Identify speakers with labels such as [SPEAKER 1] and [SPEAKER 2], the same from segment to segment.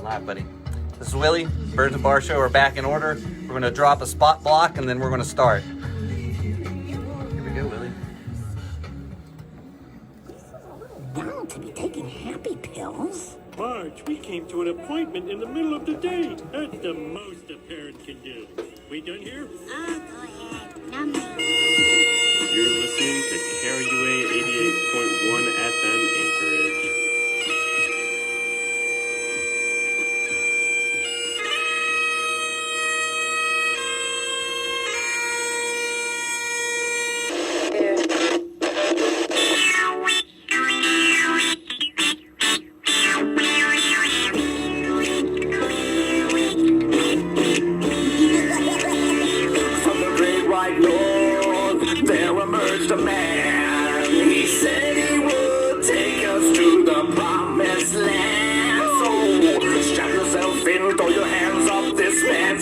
[SPEAKER 1] Alright, buddy. This is Willie. Birds and Barr Show are back in order. We're going to drop a spot block and then we're going to start. Here we go, Willie.
[SPEAKER 2] Bound to be taking happy pills?
[SPEAKER 3] Marge, we came to an appointment in the middle of the day. That's the most a parent can do. We done here?
[SPEAKER 2] Oh, go ahead. Numb me.
[SPEAKER 3] You're listening to KRUA 88.1 FM Anchorage.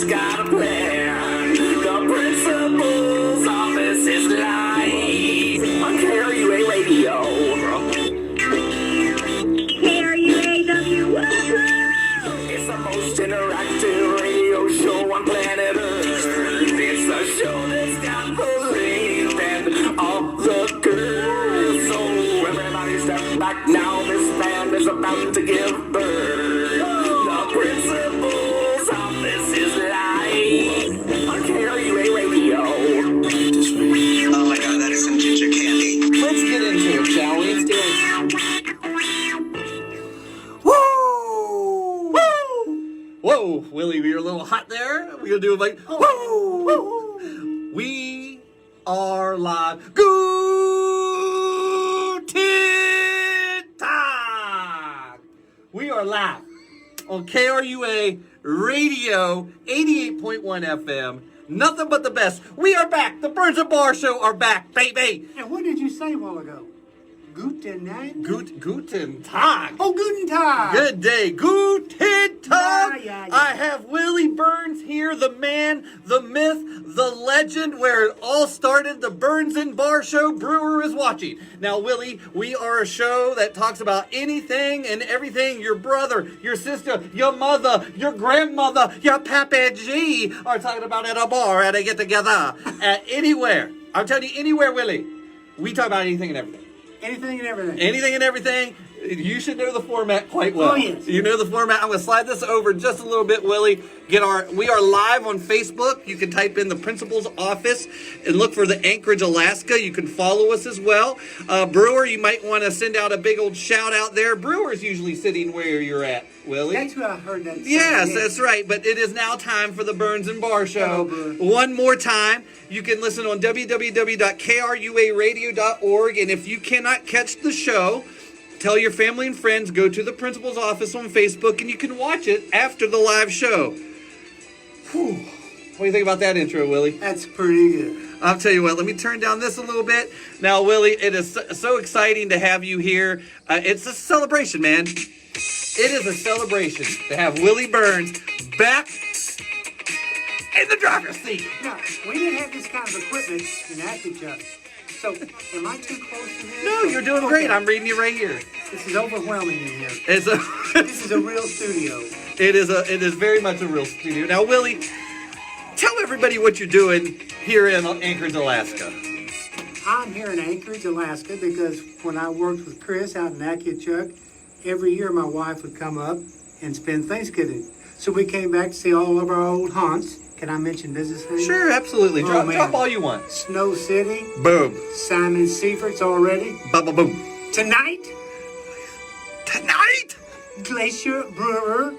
[SPEAKER 4] Got a plan. The principal's office is live on KRUA Radio. KRUA-W. It's the most interactive radio show on planet Earth. It's the show that's got the length and all the girls. So everybody step back now. This band is about to give birth. The principal's office is live on KRUA Radio.
[SPEAKER 5] Oh my god, that is some ginger candy.
[SPEAKER 1] Let's get into it, shall we? Let's do it. Woo! Woo! Whoa, Willie, we were a little hot there. We're going to do it like, woo! Woo! We are live. Guten Tag! We are live on KRUA Radio 88.1 FM. Nothing but the best. We are back. The Birds and Barr Show are back, baby.
[SPEAKER 6] And what did you say a while ago? Guten Night?
[SPEAKER 1] Guten Tag.
[SPEAKER 6] Oh, Guten Tag.
[SPEAKER 1] Good day. Guten Tag.
[SPEAKER 6] Yeah.
[SPEAKER 1] I have Willie Burns here, the man, the myth, the legend, where it all started. The Burns and Barr Show. Brewer is watching. Now, Willie, we are a show that talks about anything and everything. Your brother, your sister, your mother, your grandmother, your Papa G are talking about at a bar, at a get-together, at anywhere. I'm telling you, anywhere, Willie. We talk about anything and everything.
[SPEAKER 6] Anything and everything.
[SPEAKER 1] Anything and everything. You should know the format quite well.
[SPEAKER 6] Oh, yes.
[SPEAKER 1] You know the format. I'm going to slide this over just a little bit, Willie. We are live on Facebook. You can type in the principal's office and look for the Anchorage, Alaska. You can follow us as well. Brewer, you might want to send out a big old shout out there. Brewer's usually sitting where you're at, Willie.
[SPEAKER 6] That's what I heard that.
[SPEAKER 1] Yes, that's right. But it is now time for the Burns and Barr Show. One more time, you can listen on www.kruaradio.org. And if you cannot catch the show, tell your family and friends, go to the principal's office on Facebook, and you can watch it after the live show. Whew. What do you think about that intro, Willie?
[SPEAKER 6] That's pretty good.
[SPEAKER 1] I'll tell you what, let me turn down this a little bit. Now, Willie, it is so exciting to have you here. It's a celebration, man. It is a celebration to have Willie Burns back in the driver's seat.
[SPEAKER 6] Now, we didn't have this kind of equipment in Accuchuck. So, am I too close to this?
[SPEAKER 1] No, you're doing great. I'm reading you right here.
[SPEAKER 6] This is overwhelming in here.
[SPEAKER 1] This
[SPEAKER 6] is a real studio.
[SPEAKER 1] It is very much a real studio. Now, Willie, tell everybody what you're doing here in Anchorage, Alaska.
[SPEAKER 6] I'm here in Anchorage, Alaska, because when I worked with Chris out in Accuchuck, every year my wife would come up and spend Thanksgiving. So we came back to see all of our old haunts. Can I mention business names?
[SPEAKER 1] Sure, absolutely. Drop all you want.
[SPEAKER 6] Snow City.
[SPEAKER 1] Boom.
[SPEAKER 6] Simon Seifert's already.
[SPEAKER 1] Boom.
[SPEAKER 6] Tonight, Glacier Brewer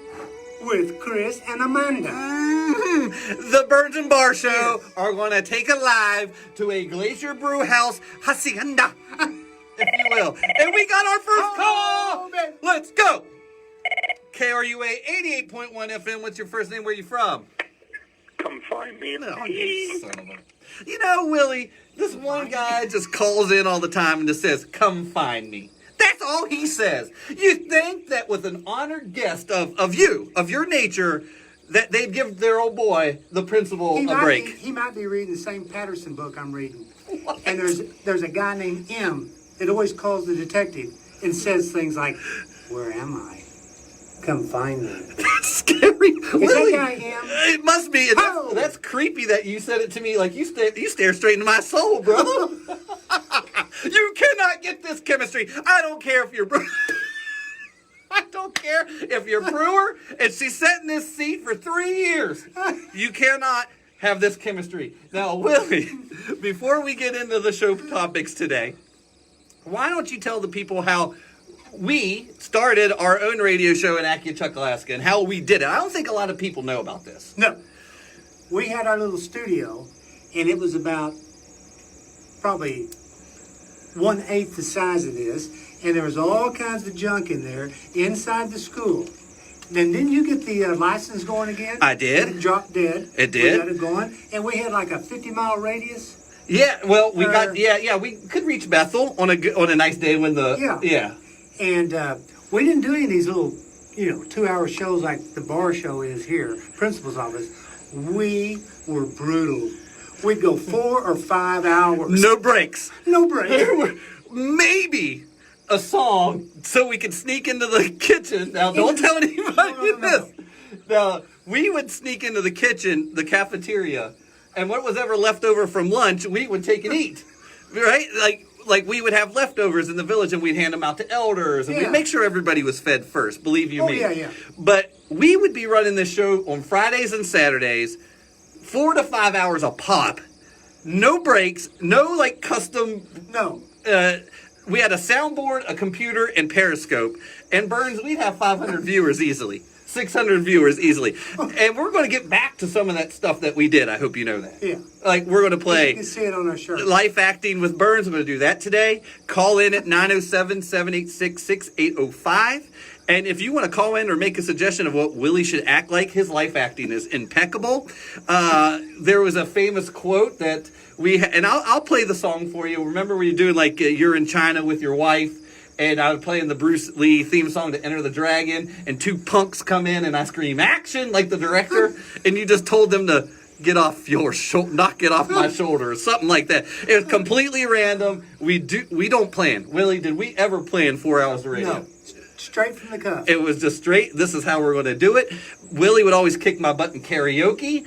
[SPEAKER 6] with Chris and Amanda.
[SPEAKER 1] The Burns and Barr Show are going to take it live to a Glacier Brew House hacienda, if you will. And we got our first call.
[SPEAKER 6] Man.
[SPEAKER 1] Let's go. KRUA 88.1 FM. What's your first name? Where you from?
[SPEAKER 3] Come find me.
[SPEAKER 1] No, you son of a... You know, Willie, this one guy just calls in all the time and just says, come find me. That's all he says. You think that with an honored guest of your nature, that they'd give their old boy, the principal, a break.
[SPEAKER 6] He might be reading the same Patterson book I'm reading. What? And there's a guy named M that always calls the detective and says things like, where am I? Come find me.
[SPEAKER 1] Scary.
[SPEAKER 6] Is
[SPEAKER 1] Willie,
[SPEAKER 6] that guy him?
[SPEAKER 1] it must be. And
[SPEAKER 6] Oh.
[SPEAKER 1] that's creepy that you said it to me like you stare straight into my soul, brother. You cannot get this chemistry. I don't care if you're I don't care if you're Brewer and she's sat in this seat for 3 years. You cannot have this chemistry. Now, Willie, before we get into the show topics today, why don't you tell the people how we started our own radio show in Akiachuk, Alaska, and how we did it? I don't think a lot of people know about this.
[SPEAKER 6] No. We had our little studio, and it was about probably 1/8 the size of this, and there was all kinds of junk in there inside the school. Then didn't you get the license going again?
[SPEAKER 1] I did.
[SPEAKER 6] It dropped dead.
[SPEAKER 1] It did.
[SPEAKER 6] We got it going, and we had like a 50-mile radius.
[SPEAKER 1] Yeah, well, we we could reach Bethel on a nice day when
[SPEAKER 6] Yeah. And we didn't do any of these little, 2-hour shows like the Barr show is here, principal's office. We were brutal. We'd go 4 or 5 hours.
[SPEAKER 1] No breaks.
[SPEAKER 6] No break.
[SPEAKER 1] There were maybe a song so we could sneak into the kitchen. Now, don't tell anybody this. Now, we would sneak into the kitchen, the cafeteria, and what was ever left over from lunch, we would take and eat. Right? Like we would have leftovers in the village and we'd hand them out to elders and we'd make sure everybody was fed first, believe you me.
[SPEAKER 6] Yeah.
[SPEAKER 1] But we would be running this show on Fridays and Saturdays, 4 to 5 hours a pop. No breaks, no custom.
[SPEAKER 6] No.
[SPEAKER 1] We had a soundboard, a computer, and Periscope. And Burns, we'd have 500 viewers easily. 600 viewers easily. And we're going to get back to some of that stuff that we did. I hope you know that.
[SPEAKER 6] Yeah.
[SPEAKER 1] We're going to play
[SPEAKER 6] You can see it on our shirt.
[SPEAKER 1] Life Acting with Burns. I'm going to do that today. Call in at 907-786-6805. And if you want to call in or make a suggestion of what Willie should act like, his life acting is impeccable. There was a famous quote that and I'll play the song for you. Remember when you're doing you're in China with your wife, and I was playing the Bruce Lee theme song to Enter the Dragon, and 2 punks come in and I scream action like the director, and you just told them to get off your shoulder, knock it off my shoulder, or something like that. It was completely random. We don't plan. Willie, did we ever plan 4 hours of radio?
[SPEAKER 6] No. Straight from the cuff.
[SPEAKER 1] It was just straight. This is how we're going to do it. Willie would always kick my butt in karaoke.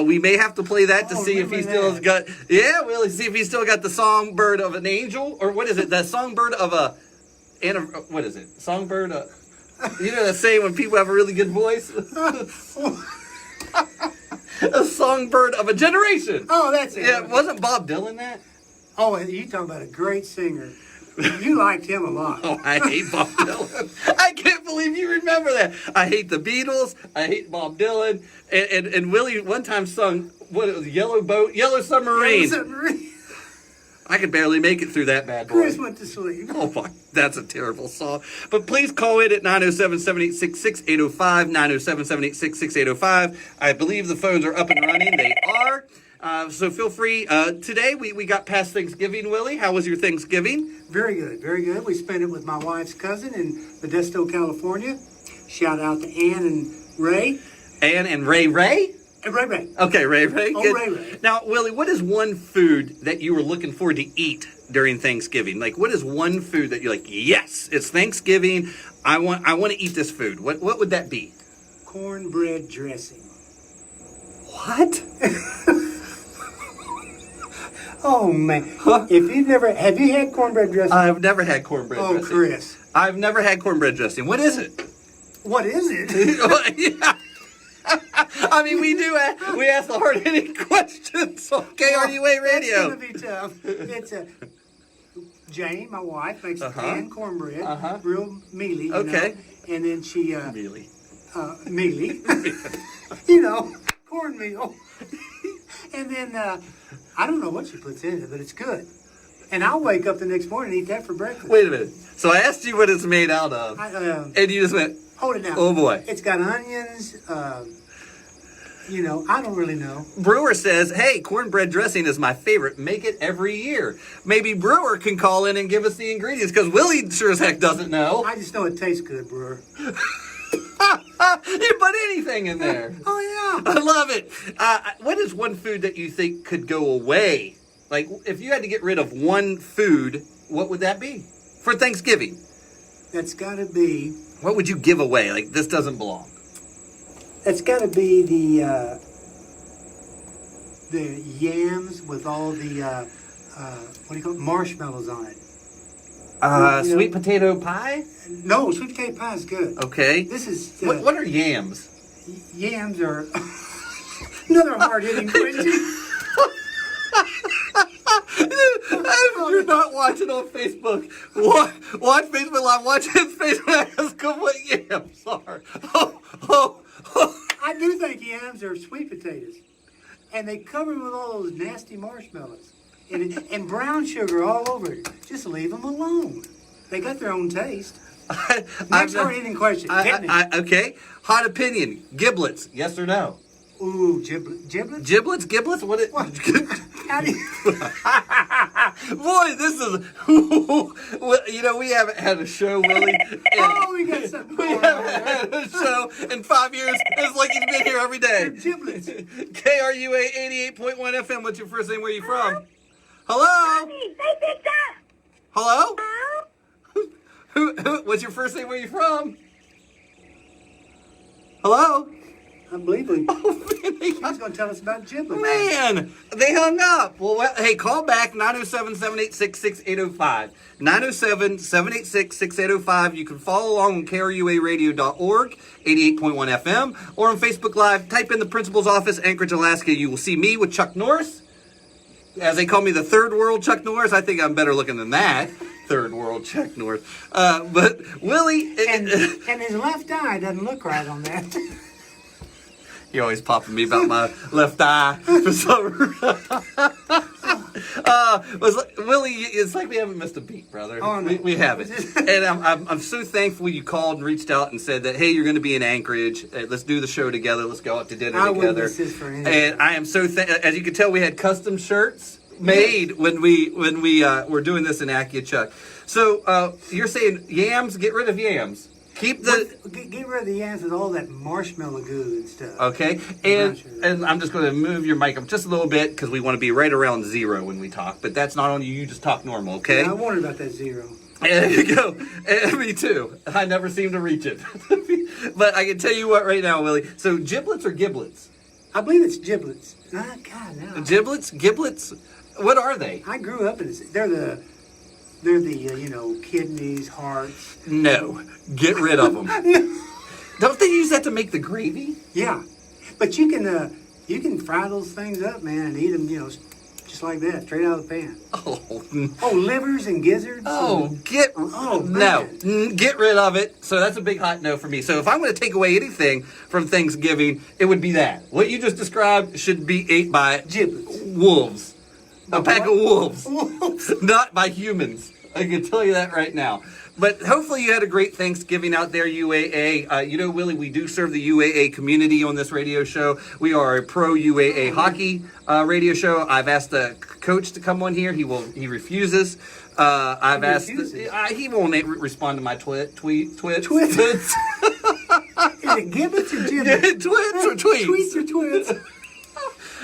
[SPEAKER 1] We may have to play that to see if he still has got. Yeah, Willie, see if he still got the songbird of an angel, or what is it? The songbird of a. What is it? Songbird. You know that saying when people have a really good voice. A songbird of a generation.
[SPEAKER 6] Oh, that's it.
[SPEAKER 1] Yeah, wasn't Bob Dylan that?
[SPEAKER 6] Oh, you talking about a great singer. You liked him a lot.
[SPEAKER 1] Oh, I hate Bob Dylan. I can't believe you remember that. I hate the Beatles. I hate Bob Dylan. And Willie one time sung, what it was, Yellow Submarine. I could barely make it through that bad boy.
[SPEAKER 6] Chris went to sleep.
[SPEAKER 1] Oh, fuck. That's a terrible song. But please call in at 907-786-6805, 907-786-6805. I believe the phones are up and running. They are. So feel free. Today, we got past Thanksgiving, Willie. How was your Thanksgiving?
[SPEAKER 6] Very good, very good. We spent it with my wife's cousin in Modesto, California. Shout out to Ann and Ray.
[SPEAKER 1] Ann and Ray Ray?
[SPEAKER 6] Ray.
[SPEAKER 1] Okay, Ray.
[SPEAKER 6] Oh,
[SPEAKER 1] Good.
[SPEAKER 6] Ray.
[SPEAKER 1] Now, Willie, what is one food that you were looking forward to eat during Thanksgiving? What is one food that you're like, yes, it's Thanksgiving. I want to eat this food. What would that be?
[SPEAKER 6] Cornbread dressing.
[SPEAKER 1] What?
[SPEAKER 6] Oh, man. Huh? If you've never... Have you had cornbread dressing?
[SPEAKER 1] I've never had cornbread dressing.
[SPEAKER 6] Oh, Chris.
[SPEAKER 1] I've never had cornbread dressing. What is it?
[SPEAKER 6] What is it?
[SPEAKER 1] Yeah. I mean, we ask the hard-hitting questions on KRUA Radio.
[SPEAKER 6] It's going to be tough. It's Jane, my wife, makes canned cornbread, real mealy,
[SPEAKER 1] okay.
[SPEAKER 6] And then she...
[SPEAKER 1] Mealy.
[SPEAKER 6] Mealy. Cornmeal. And then, I don't know what she puts in it, but it's good. And I'll wake up the next morning and eat that for breakfast.
[SPEAKER 1] Wait a minute. So I asked you what it's made out of, and you just went...
[SPEAKER 6] Hold it down.
[SPEAKER 1] Oh, boy.
[SPEAKER 6] It's got onions, I don't really know.
[SPEAKER 1] Brewer says, hey, cornbread dressing is my favorite. Make it every year. Maybe Brewer can call in and give us the ingredients, because Willie sure as heck doesn't know.
[SPEAKER 6] I just know it tastes good, Brewer.
[SPEAKER 1] You put anything in there.
[SPEAKER 6] Oh, yeah.
[SPEAKER 1] I love it. What is one food that you think could go away? If you had to get rid of one food, what would that be? For Thanksgiving.
[SPEAKER 6] That's got to be...
[SPEAKER 1] What would you give away? This doesn't belong.
[SPEAKER 6] It's got to be the yams with all the what do you call it? Marshmallows on it. You
[SPEAKER 1] Sweet
[SPEAKER 6] know-
[SPEAKER 1] potato pie?
[SPEAKER 6] No, sweet potato pie is good.
[SPEAKER 1] Okay.
[SPEAKER 6] This is
[SPEAKER 1] What are yams?
[SPEAKER 6] yams are another hard hitting question.
[SPEAKER 1] If you're not watching on Facebook, watch Facebook Live. Watch his Facebook. Ask him what yams are.
[SPEAKER 6] I do think yams are sweet potatoes, and they cover them with all those nasty marshmallows and brown sugar all over it. Just leave them alone. They got their own taste. Next hard hitting question. Hit me.
[SPEAKER 1] Okay. Hot opinion. Giblets. Yes or no?
[SPEAKER 6] Ooh, giblets?
[SPEAKER 1] Giblets? Giblets? What?
[SPEAKER 6] How do you...
[SPEAKER 1] Boy, this is. Well, you know, we haven't had a show, Willie.
[SPEAKER 6] Oh, we got something
[SPEAKER 1] We
[SPEAKER 6] going
[SPEAKER 1] haven't
[SPEAKER 6] on.
[SPEAKER 1] had a show in 5 years. It's like he's been here every day.
[SPEAKER 6] Giblets.
[SPEAKER 1] KRUA 88.1 FM. What's your first name? Where are you from? Hello? Hello? Who? What's your first name? Where are you from? Hello?
[SPEAKER 6] Unbelievably.
[SPEAKER 1] Oh, man,
[SPEAKER 6] He was going to tell us about giblets.
[SPEAKER 1] Man, they hung up. Well, hey, call back 907-786-6805. 907-786-6805. You can follow along on KRUAradio.org, 88.1 FM, or on Facebook Live. Type in the principal's office, Anchorage, Alaska. You will see me with Chuck Norris. As they call me the third world Chuck Norris. I think I'm better looking than that. Third world Chuck Norris. But Willie...
[SPEAKER 6] And his left eye doesn't look right on that.
[SPEAKER 1] You're always popping me about my left eye for some reason. Willie, it's like we haven't missed a beat, brother.
[SPEAKER 6] Oh, no.
[SPEAKER 1] We haven't. And I'm so thankful you called and reached out and said that, hey, you're going to be in Anchorage. Let's do the show together. Let's go out to dinner
[SPEAKER 6] I
[SPEAKER 1] together.
[SPEAKER 6] wouldn't miss this for anything.
[SPEAKER 1] And I am so as you can tell, we had custom shirts made when we were doing this in Chuck. So you're saying yams? Get rid of yams. Keep the
[SPEAKER 6] Get rid of the yams with all that marshmallow goo and stuff.
[SPEAKER 1] okay, and I'm just going to move your mic up just a little bit because we want to be right around 0 when we talk. But that's not on you. You just talk normal, okay?
[SPEAKER 6] Yeah, I wondered about that 0.
[SPEAKER 1] There you go. And me too. I never seem to reach it. But I can tell you what right now, Willie. So giblets or giblets?
[SPEAKER 6] I believe it's giblets. Ah, God, no.
[SPEAKER 1] Giblets? What are they?
[SPEAKER 6] I grew up in this. They're the kidneys, hearts.
[SPEAKER 1] No. Get rid of them. Don't they use that to make the gravy?
[SPEAKER 6] Yeah, but you can fry those things up, man, and eat them, just like that, straight out of the pan. Oh, livers and gizzards.
[SPEAKER 1] Oh,
[SPEAKER 6] man.
[SPEAKER 1] Get rid of it. So that's a big hot no for me. So if I'm going to take away anything from Thanksgiving, it would be that. What you just described should be ate by
[SPEAKER 6] Giblets.
[SPEAKER 1] wolves. A pack of wolves.
[SPEAKER 6] Wolves.
[SPEAKER 1] Not by humans. I can tell you that right now. But hopefully you had a great Thanksgiving out there, UAA. Willie, we do serve the UAA community on this radio show. We are a pro UAA hockey radio show. I've asked the coach to come on here. He refuses. I've asked. He won't respond to my tweets.
[SPEAKER 6] Twits. Is it giblets or giblets?
[SPEAKER 1] Twits or tweets?
[SPEAKER 6] Tweets or twits?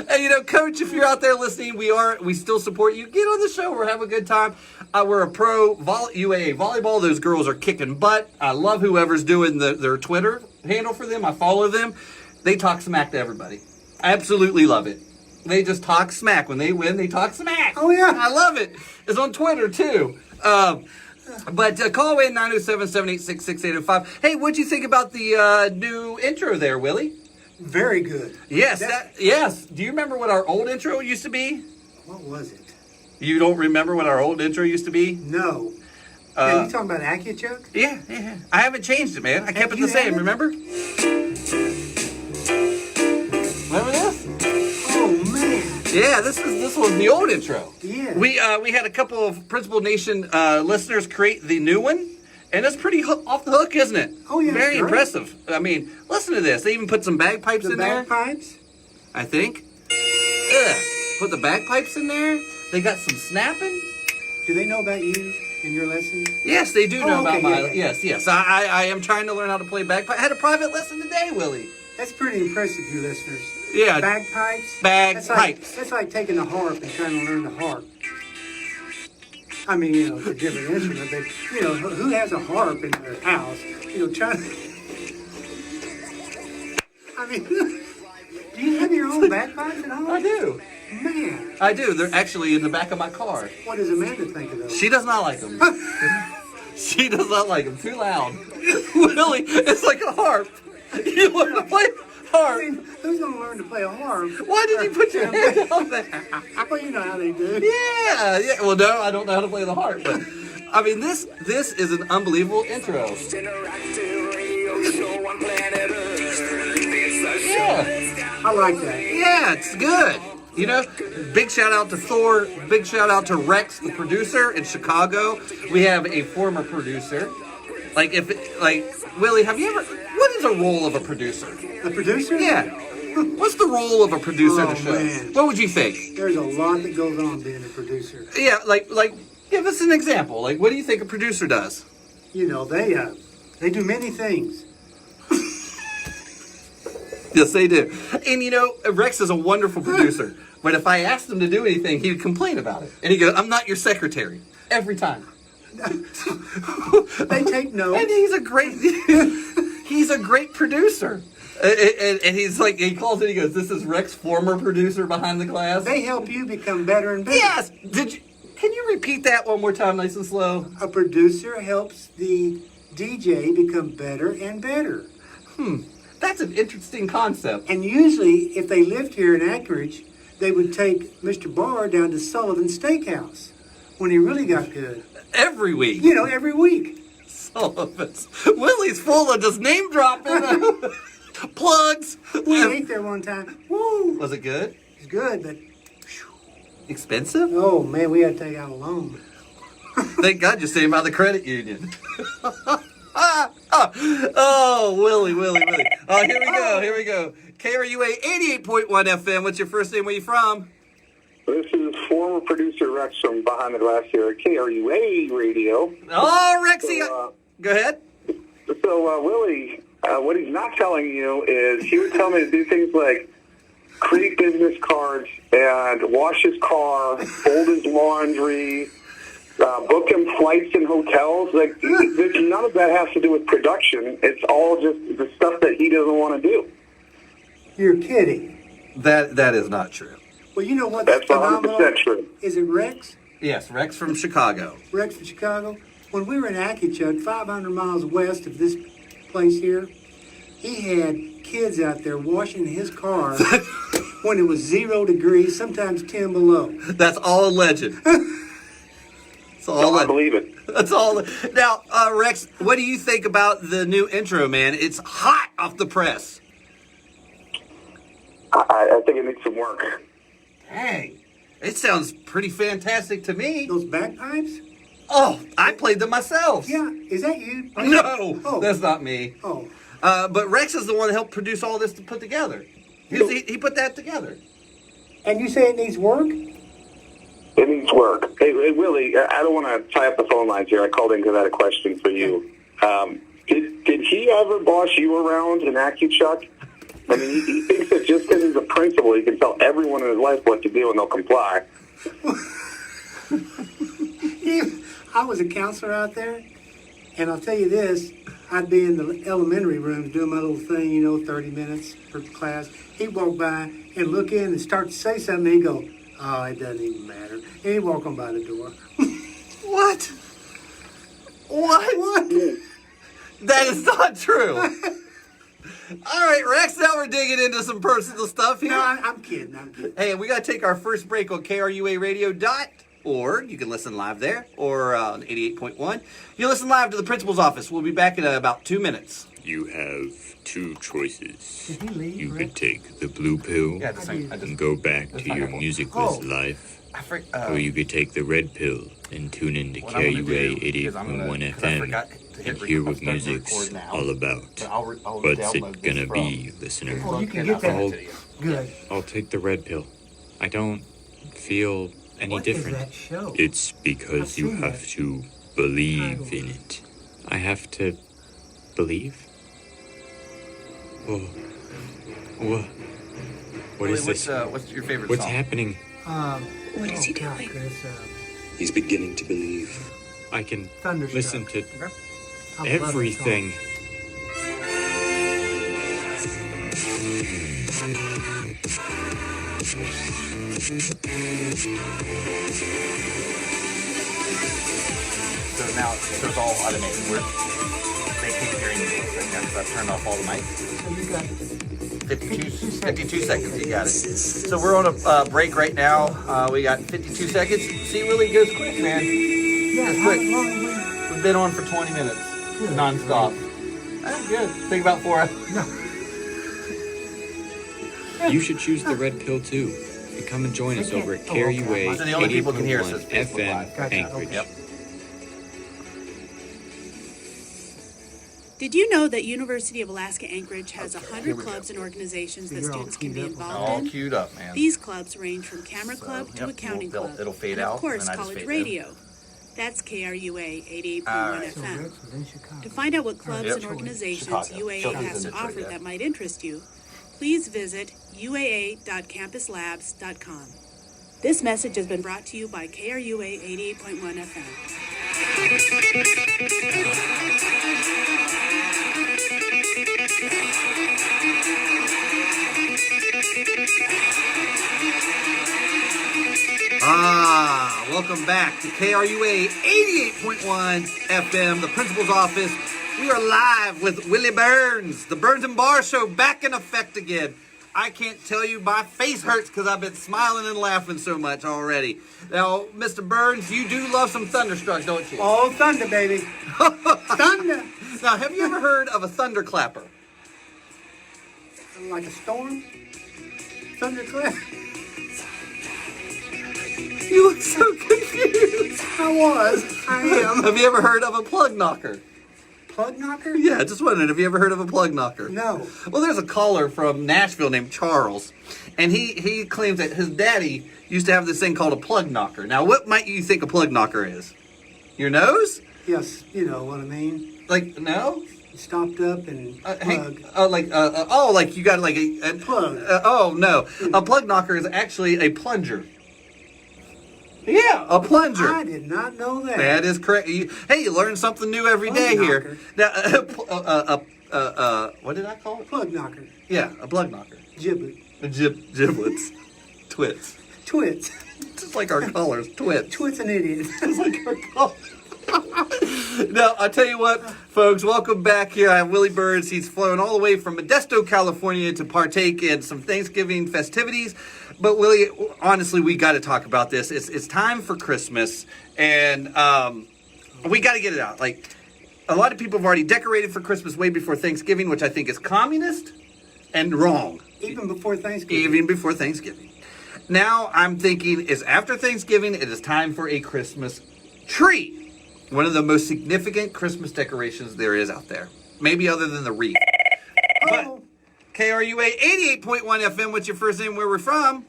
[SPEAKER 1] Hey, Coach, if you're out there listening, we still support you. Get on the show. We're having a good time. We're a pro UAA volleyball. Those girls are kicking butt. I love whoever's doing their Twitter handle for them. I follow them. They talk smack to everybody. I absolutely love it. They just talk smack. When they win, they talk smack.
[SPEAKER 6] Oh, yeah.
[SPEAKER 1] I love it. It's on Twitter, too. But call in 907-786-6805. Hey, what'd you think about the new intro there, Willie?
[SPEAKER 6] Very good.
[SPEAKER 1] Yes, yes. Do you remember what our old intro used to be?
[SPEAKER 6] What was it?
[SPEAKER 1] You don't remember what our old intro used to be?
[SPEAKER 6] No. You talking about AccuChuck?
[SPEAKER 1] Yeah. I haven't changed it, man. I kept it the same, remember? Remember this?
[SPEAKER 6] Oh, man.
[SPEAKER 1] Yeah, this was the old intro.
[SPEAKER 6] Yeah.
[SPEAKER 1] We had a couple of Principal Nation listeners create the new one. And it's pretty off the hook, isn't it?
[SPEAKER 6] Oh, yeah.
[SPEAKER 1] Very impressive. I mean, listen to this. They even put some bagpipes in there.
[SPEAKER 6] The bagpipes?
[SPEAKER 1] I think. Yeah. Put the bagpipes in there. They got some snapping.
[SPEAKER 6] Do they know about you and your lessons?
[SPEAKER 1] Yes, they do know about my...
[SPEAKER 6] yeah.
[SPEAKER 1] Yes. I am trying to learn how to play bagpipe. I had a private lesson today, Willie.
[SPEAKER 6] That's pretty impressive, you listeners.
[SPEAKER 1] Yeah.
[SPEAKER 6] Bagpipes?
[SPEAKER 1] Bagpipes.
[SPEAKER 6] That's like taking the harp and trying to learn the harp. I mean, it's a different instrument, but, who has a harp in their house? I I mean, do you have your own bagpipes at home?
[SPEAKER 1] I do.
[SPEAKER 6] Man,
[SPEAKER 1] I do. They're actually in the back of my car.
[SPEAKER 6] what does Amanda think of those?
[SPEAKER 1] She does not like them. She does not like them. Too loud. Willie, it's like a harp. You learn to play
[SPEAKER 6] I
[SPEAKER 1] harp.
[SPEAKER 6] mean, who's going to learn to play a harp?
[SPEAKER 1] Why did you put your hand on that?
[SPEAKER 6] Well, you know how they do.
[SPEAKER 1] Yeah. Well, no, I don't know how to play the harp, but I mean, this is an unbelievable intro.
[SPEAKER 4] Interactive radio show on planet Earth. It's the show
[SPEAKER 1] Yeah.
[SPEAKER 4] that's got
[SPEAKER 6] I like that.
[SPEAKER 1] Yeah, it's good. You know, big shout out to Thor. Big shout out to Rex, the producer in Chicago. We have a former producer. Like Willie, have you ever? What is a role of a producer?
[SPEAKER 6] The producer?
[SPEAKER 1] Yeah. What's the role of a producer in
[SPEAKER 6] Oh,
[SPEAKER 1] a show?
[SPEAKER 6] man.
[SPEAKER 1] What would you think?
[SPEAKER 6] There's a lot that goes on being a producer.
[SPEAKER 1] Yeah, like give us an example. Like, what do you think a producer does?
[SPEAKER 6] You know, they do many things.
[SPEAKER 1] Yes, they do. And you know, Rex is a wonderful producer. But if I asked him to do anything, he'd complain about it. And he goes, "I'm not your secretary." Every time.
[SPEAKER 6] They take notes.
[SPEAKER 1] And he's a great producer. And he's like, he calls it, he goes, "This is Rex, former producer behind the glass."
[SPEAKER 6] They help you become better and better.
[SPEAKER 1] Yes. Can you repeat that one more time, nice and slow?
[SPEAKER 6] A producer helps the DJ become better and better.
[SPEAKER 1] That's an interesting concept.
[SPEAKER 6] And usually, if they lived here in Anchorage, they would take Mr. Barr down to Sullivan's Steakhouse when he really got good.
[SPEAKER 1] Every week.
[SPEAKER 6] You know, every week.
[SPEAKER 1] Sullivan's. Willie's full of just name dropping. Plugs.
[SPEAKER 6] We ate there one time. Woo!
[SPEAKER 1] Was it good?
[SPEAKER 6] It's good, but
[SPEAKER 1] Expensive?
[SPEAKER 6] oh man, we had to take out a loan.
[SPEAKER 1] Thank God you're staying by the credit union. Oh, Willie. Oh, here we go. KRUA 88.1 FM. What's your first name? Where you from?
[SPEAKER 7] This is former producer Rex from Behind the Glass here at KRUA Radio.
[SPEAKER 1] Oh, Rexy.
[SPEAKER 7] So,
[SPEAKER 1] Go ahead.
[SPEAKER 7] Willie, what he's not telling you is he would tell me to do things like create business cards and wash his car, fold his laundry, book him flights and hotels. Like, none of that has to do with production. It's all just the stuff that he doesn't want to do.
[SPEAKER 6] You're kidding.
[SPEAKER 1] That is not true.
[SPEAKER 6] Well, you know what's
[SPEAKER 7] That's
[SPEAKER 6] phenomenal?
[SPEAKER 7] 100% true.
[SPEAKER 6] Is it Rex?
[SPEAKER 1] Yes, Rex from Chicago.
[SPEAKER 6] Rex from Chicago. When we were in Akichuk, 500 miles west of this place here, he had kids out there washing his car when it was 0 degrees, sometimes 10 below.
[SPEAKER 1] That's all a legend. That's all
[SPEAKER 7] I believe it.
[SPEAKER 1] That's all. Now, Rex, what do you think about the new intro, man? It's hot off the press.
[SPEAKER 7] I think it needs some work.
[SPEAKER 1] Hey, it sounds pretty fantastic to me.
[SPEAKER 6] Those bagpipes?
[SPEAKER 1] Oh, I played them myself.
[SPEAKER 6] Yeah. Is that you?
[SPEAKER 1] No,
[SPEAKER 6] Oh.
[SPEAKER 1] that's not me.
[SPEAKER 6] Oh.
[SPEAKER 1] But Rex is the one that helped produce all this to put together. He put that together.
[SPEAKER 6] And you say it needs work?
[SPEAKER 7] It needs work. Hey, Willie, I don't want to tie up the phone lines here. I called in because I had a question for you. Did he ever boss you around in Akichuk? I mean, he thinks that just because he's a principal, he can tell everyone in his life what to do and they'll comply.
[SPEAKER 6] I was a counselor out there, and I'll tell you this, I'd be in the elementary rooms doing my little thing, 30 minutes per class. He'd walk by and look in and start to say something, he'd go, "Oh, it doesn't even matter." And he'd walk on by the door.
[SPEAKER 1] What? What? That is not true. All right, Rex, now we're digging into some personal stuff here.
[SPEAKER 6] No, I'm kidding.
[SPEAKER 1] Hey, we got to take our first break on KRUAradio.org. You can listen live there, or on 88.1. You listen live to the principal's office. We'll be back in about 2 minutes.
[SPEAKER 8] You have two choices.
[SPEAKER 6] Did he leave,
[SPEAKER 8] You
[SPEAKER 6] Rick?
[SPEAKER 8] could take the blue pill
[SPEAKER 1] Yeah, just,
[SPEAKER 8] and go back to your musicless life, or you could take the red pill and tune in to
[SPEAKER 1] What I'm gonna
[SPEAKER 8] KRUA
[SPEAKER 1] do is I'm
[SPEAKER 8] 88.1
[SPEAKER 1] gonna- 'cause I forgot
[SPEAKER 8] FM
[SPEAKER 1] to hit
[SPEAKER 8] and
[SPEAKER 1] rec-
[SPEAKER 8] hear
[SPEAKER 1] I'm
[SPEAKER 8] what
[SPEAKER 1] starting to
[SPEAKER 8] music's
[SPEAKER 1] record now.
[SPEAKER 8] all about.
[SPEAKER 1] But I'll
[SPEAKER 8] What's
[SPEAKER 1] download
[SPEAKER 8] it
[SPEAKER 1] this
[SPEAKER 8] gonna
[SPEAKER 1] from-
[SPEAKER 8] be, listener?
[SPEAKER 6] Oh, you can
[SPEAKER 1] and
[SPEAKER 6] get
[SPEAKER 1] I'll
[SPEAKER 6] that.
[SPEAKER 1] send it to you.
[SPEAKER 6] Good.
[SPEAKER 8] I'll take the red pill. I don't feel any
[SPEAKER 6] What is
[SPEAKER 8] different.
[SPEAKER 6] that show?
[SPEAKER 8] It's because
[SPEAKER 6] I've
[SPEAKER 8] you
[SPEAKER 6] seen
[SPEAKER 8] have
[SPEAKER 6] that.
[SPEAKER 8] to believe in it. I have to believe? Whoa. What is this?
[SPEAKER 1] What's your favorite
[SPEAKER 8] What's
[SPEAKER 1] song?
[SPEAKER 8] happening?
[SPEAKER 2] What is he doing?
[SPEAKER 6] Chris,
[SPEAKER 5] He's beginning to believe.
[SPEAKER 8] I can
[SPEAKER 6] Thunderstruck.
[SPEAKER 8] listen to
[SPEAKER 6] I love that
[SPEAKER 8] everything.
[SPEAKER 1] So now it's all automated. They keep hearing me right now because I've turned off all the mics. 52 seconds, you got it. So we're on a break right now. We got 52 seconds. See, Willie goes quick, man.
[SPEAKER 6] Yeah,
[SPEAKER 1] Goes quick. We've been on for 20 minutes, non-stop. That's good. Think about 4 hours.
[SPEAKER 8] You should choose the red pill too. And come and join us over at KRUA
[SPEAKER 1] So the only people can hear us is
[SPEAKER 8] 80.1
[SPEAKER 1] Facebook
[SPEAKER 8] FM
[SPEAKER 1] Live.
[SPEAKER 8] Anchorage.
[SPEAKER 1] Yep.
[SPEAKER 9] Did you know that University of Alaska Anchorage has 100 clubs and organizations that students can be
[SPEAKER 1] All
[SPEAKER 9] involved in?
[SPEAKER 1] queued up, man.
[SPEAKER 9] These clubs range from camera club to accounting club,
[SPEAKER 1] It'll fade
[SPEAKER 9] and
[SPEAKER 1] out,
[SPEAKER 9] of course
[SPEAKER 1] and then I just
[SPEAKER 9] college
[SPEAKER 1] fade
[SPEAKER 9] radio. That's KRUA 88.1
[SPEAKER 1] Alright.
[SPEAKER 9] FM. To find out what clubs and organizations
[SPEAKER 1] Chicago.
[SPEAKER 9] UAA
[SPEAKER 1] Children's
[SPEAKER 9] has to
[SPEAKER 1] in Detroit,
[SPEAKER 9] offer
[SPEAKER 1] yeah.
[SPEAKER 9] that might interest you, please visit uaa.campuslabs.com. This message has been brought to you by KRUA 88.1 FM.
[SPEAKER 1] Welcome back to KRUA 88.1 FM, the principal's office. We are live with Willie Burns, the Burns and Barr show back in effect again. I can't tell you, my face hurts because I've been smiling and laughing so much already. Now, Mr. Burns, you do love some Thunderstruck, don't you?
[SPEAKER 6] Oh, thunder, baby. Thunder.
[SPEAKER 1] Now, have you ever heard of a thunderclapper?
[SPEAKER 6] Like a storm? Thunderclap?
[SPEAKER 1] You look so confused.
[SPEAKER 6] I am.
[SPEAKER 1] Have you ever heard of a plug knocker?
[SPEAKER 6] Plug knocker?
[SPEAKER 1] Yeah, just wondering, have you ever heard of a plug knocker?
[SPEAKER 6] No.
[SPEAKER 1] Well, there's a caller from Nashville named Charles, and he claims that his daddy used to have this thing called a plug knocker. Now, what might you think a plug knocker is? Your nose?
[SPEAKER 6] Yes, you know what I mean.
[SPEAKER 1] Like, no?
[SPEAKER 6] Stopped up and plug.
[SPEAKER 1] Like you got like a
[SPEAKER 6] Plug.
[SPEAKER 1] Oh, no. A plug knocker is actually a plunger. Yeah, a plunger.
[SPEAKER 6] I did not know that.
[SPEAKER 1] That is correct. You learn something new every day here. Now, what did I call it?
[SPEAKER 6] Plug knocker.
[SPEAKER 1] Yeah, a plug knocker.
[SPEAKER 6] Giblet.
[SPEAKER 1] Giblets. Twits.
[SPEAKER 6] Twits.
[SPEAKER 1] Just like our colors, twits.
[SPEAKER 6] Twits and idiots.
[SPEAKER 1] Just like our colors. Now, I'll tell you what, folks, welcome back here. I have Willie Burns. He's flown all the way from Modesto, California to partake in some Thanksgiving festivities. But, Willie, honestly, we got to talk about this. It's time for Christmas, and we got to get it out. Like, a lot of people have already decorated for Christmas way before Thanksgiving, which I think is communist and wrong.
[SPEAKER 6] Even before Thanksgiving.
[SPEAKER 1] Even before Thanksgiving. Now, I'm thinking is after Thanksgiving, it is time for a Christmas tree. One of the most significant Christmas decorations there is out there. Maybe other than the wreath. But KRUA 88.1 FM, what's your first name, where we're from?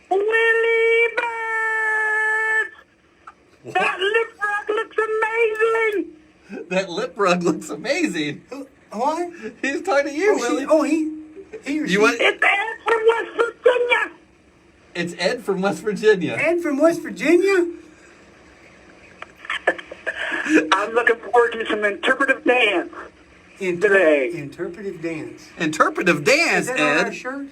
[SPEAKER 7] Willie Burns! That lip rug looks amazing!
[SPEAKER 1] That lip rug looks amazing.
[SPEAKER 6] What?
[SPEAKER 1] He's talking to you, Willie.
[SPEAKER 6] He or she.
[SPEAKER 7] It's Ed from West Virginia!
[SPEAKER 1] It's Ed from West Virginia.
[SPEAKER 6] Ed from West Virginia?
[SPEAKER 7] I'm looking forward to some interpretive dance today.
[SPEAKER 6] Interpretive dance.
[SPEAKER 1] Interpretive dance,
[SPEAKER 6] Is that
[SPEAKER 1] Ed.
[SPEAKER 6] on our shirt?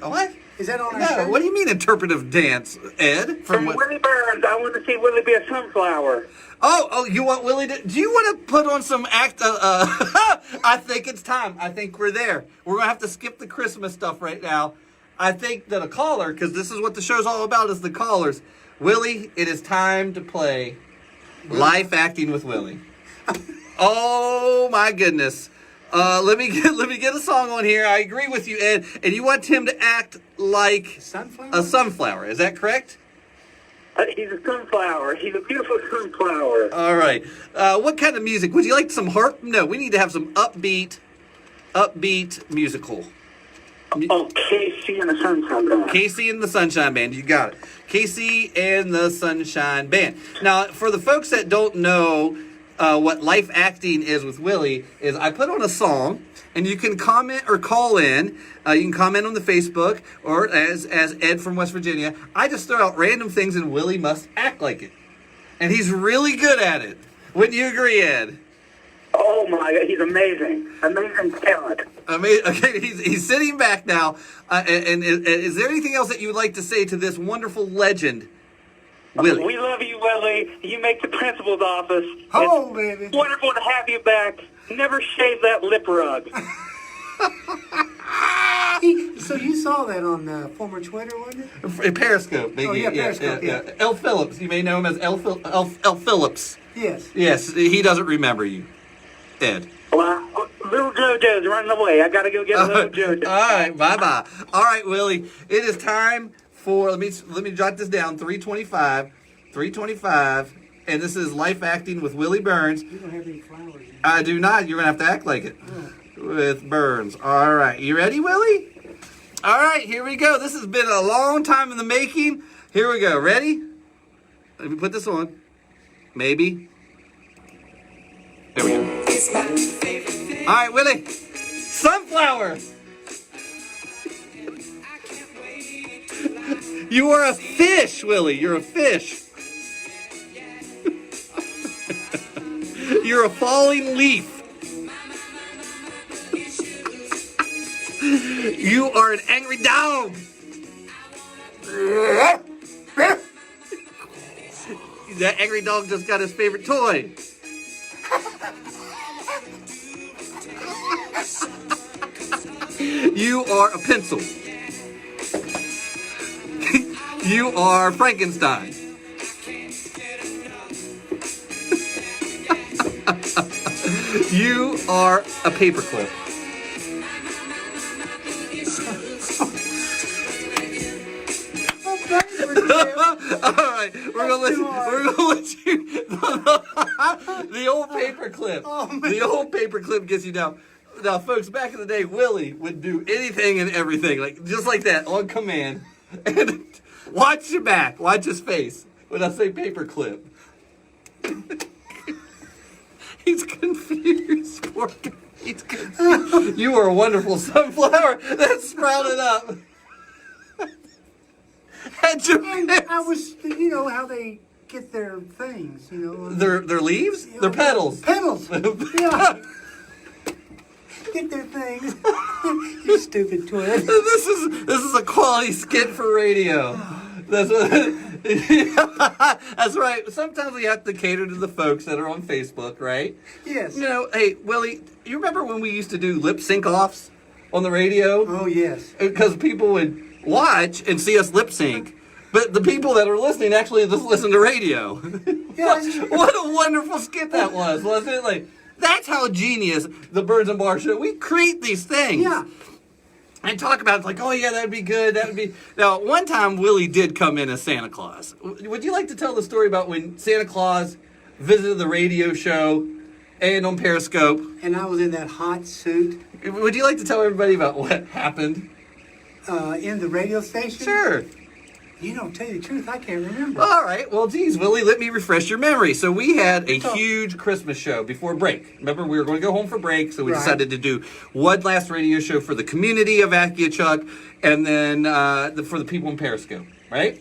[SPEAKER 1] What?
[SPEAKER 6] Is that on our
[SPEAKER 1] No,
[SPEAKER 6] shirt?
[SPEAKER 1] what do you mean interpretive dance, Ed?
[SPEAKER 7] From Willie Burns, I want to see Willie be a sunflower.
[SPEAKER 1] Oh, you want Willie to... Do you want to put on some act... I think it's time. I think we're there. We're going to have to skip the Christmas stuff right now. I think that a caller, because this is what the show's all about, is the callers. Willie, it is time to play Life Acting with Willie. Oh, my goodness. Let me get a song on here. I agree with you, Ed. And you want him to act like a sunflower. Is that correct?
[SPEAKER 7] He's a sunflower. He's a beautiful sunflower.
[SPEAKER 1] All right. What kind of music? Would you like some harp? No, we need to have some upbeat musical.
[SPEAKER 7] Oh, Casey and the Sunshine Band.
[SPEAKER 1] Casey and the Sunshine Band. You got it. Casey and the Sunshine Band. Now, for the folks that don't know what life acting is with Willie, is I put on a song, and you can comment or call in. You can comment on the Facebook, or as Ed from West Virginia. I just throw out random things, and Willie must act like it. And he's really good at it. Wouldn't you agree, Ed?
[SPEAKER 7] Oh my God, he's amazing. Amazing talent.
[SPEAKER 1] I mean, okay, he's sitting back now. And is there anything else that you would like to say to this wonderful legend, Willie?
[SPEAKER 7] We love you, Willie. You make the principal's office.
[SPEAKER 6] Oh, baby.
[SPEAKER 7] Wonderful to have you back. Never shave that lip rug.
[SPEAKER 6] So you saw that on former Twitter, wasn't it?
[SPEAKER 1] Periscope.
[SPEAKER 6] Oh, yeah, Periscope, yeah.
[SPEAKER 1] L. Phillips. You may know him as L. Phillips.
[SPEAKER 6] Yes.
[SPEAKER 1] Yes, he doesn't remember you, Ed.
[SPEAKER 7] Well, little JoJo's running away. I got to go get little JoJo.
[SPEAKER 1] All right, bye-bye. All right, Willie, it is time for, let me jot this down, 325, and this is Life Acting with Willie Burns.
[SPEAKER 6] You don't have any flowers.
[SPEAKER 1] I do not. You're going to have to act like it. With Burns. All right. You ready, Willie? All right. Here we go. This has been a long time in the making. Here we go. Ready? Let me put this on. Maybe. There we go. All right, Willie. Sunflower. You are a fish, Willie. You're a fish. You're a falling leaf. You are an angry dog. That angry dog just got his favorite toy. You are a pencil. You are Frankenstein. You are a paperclip. All right, we're gonna let you. The old paperclip. The old paperclip gets you down. Now, folks, back in the day, Willie would do anything and everything, like just like that, on command. And watch your back, watch his face when I say paperclip. He's confused. He's confused. You are a wonderful sunflower that sprouted up.
[SPEAKER 6] And I was, you know, how they get their things, you know.
[SPEAKER 1] Their leaves? Their petals.
[SPEAKER 6] Petals. Yeah. Get their things. You stupid twin.
[SPEAKER 1] This is a quality skit for radio. That's right. Sometimes we have to cater to the folks that are on Facebook, right?
[SPEAKER 6] Yes.
[SPEAKER 1] You know, hey, Willie, you remember when we used to do lip sync offs on the radio?
[SPEAKER 6] Oh, yes.
[SPEAKER 1] Because people would watch and see us lip sync, but the people that are listening actually just listen to radio.
[SPEAKER 6] Yes.
[SPEAKER 1] What a wonderful skit that was, wasn't it? Like, that's how genius the Burns and Barr show. We create these things.
[SPEAKER 6] Yeah.
[SPEAKER 1] And talk about it like, oh yeah, that'd be good. That would be. Now, one time Willie did come in as Santa Claus. Would you like to tell the story about when Santa Claus visited the radio show and on Periscope?
[SPEAKER 6] And I was in that hot suit.
[SPEAKER 1] Would you like to tell everybody about what happened?
[SPEAKER 6] In the radio station?
[SPEAKER 1] Sure.
[SPEAKER 6] You know, tell you the truth, I can't remember.
[SPEAKER 1] All right. Well, geez, Willie, let me refresh your memory. So we had a huge Christmas show before break. Remember, we were going to go home for break, so we decided to do one last radio show for the community of Akiachuk and then for the people in Periscope, right?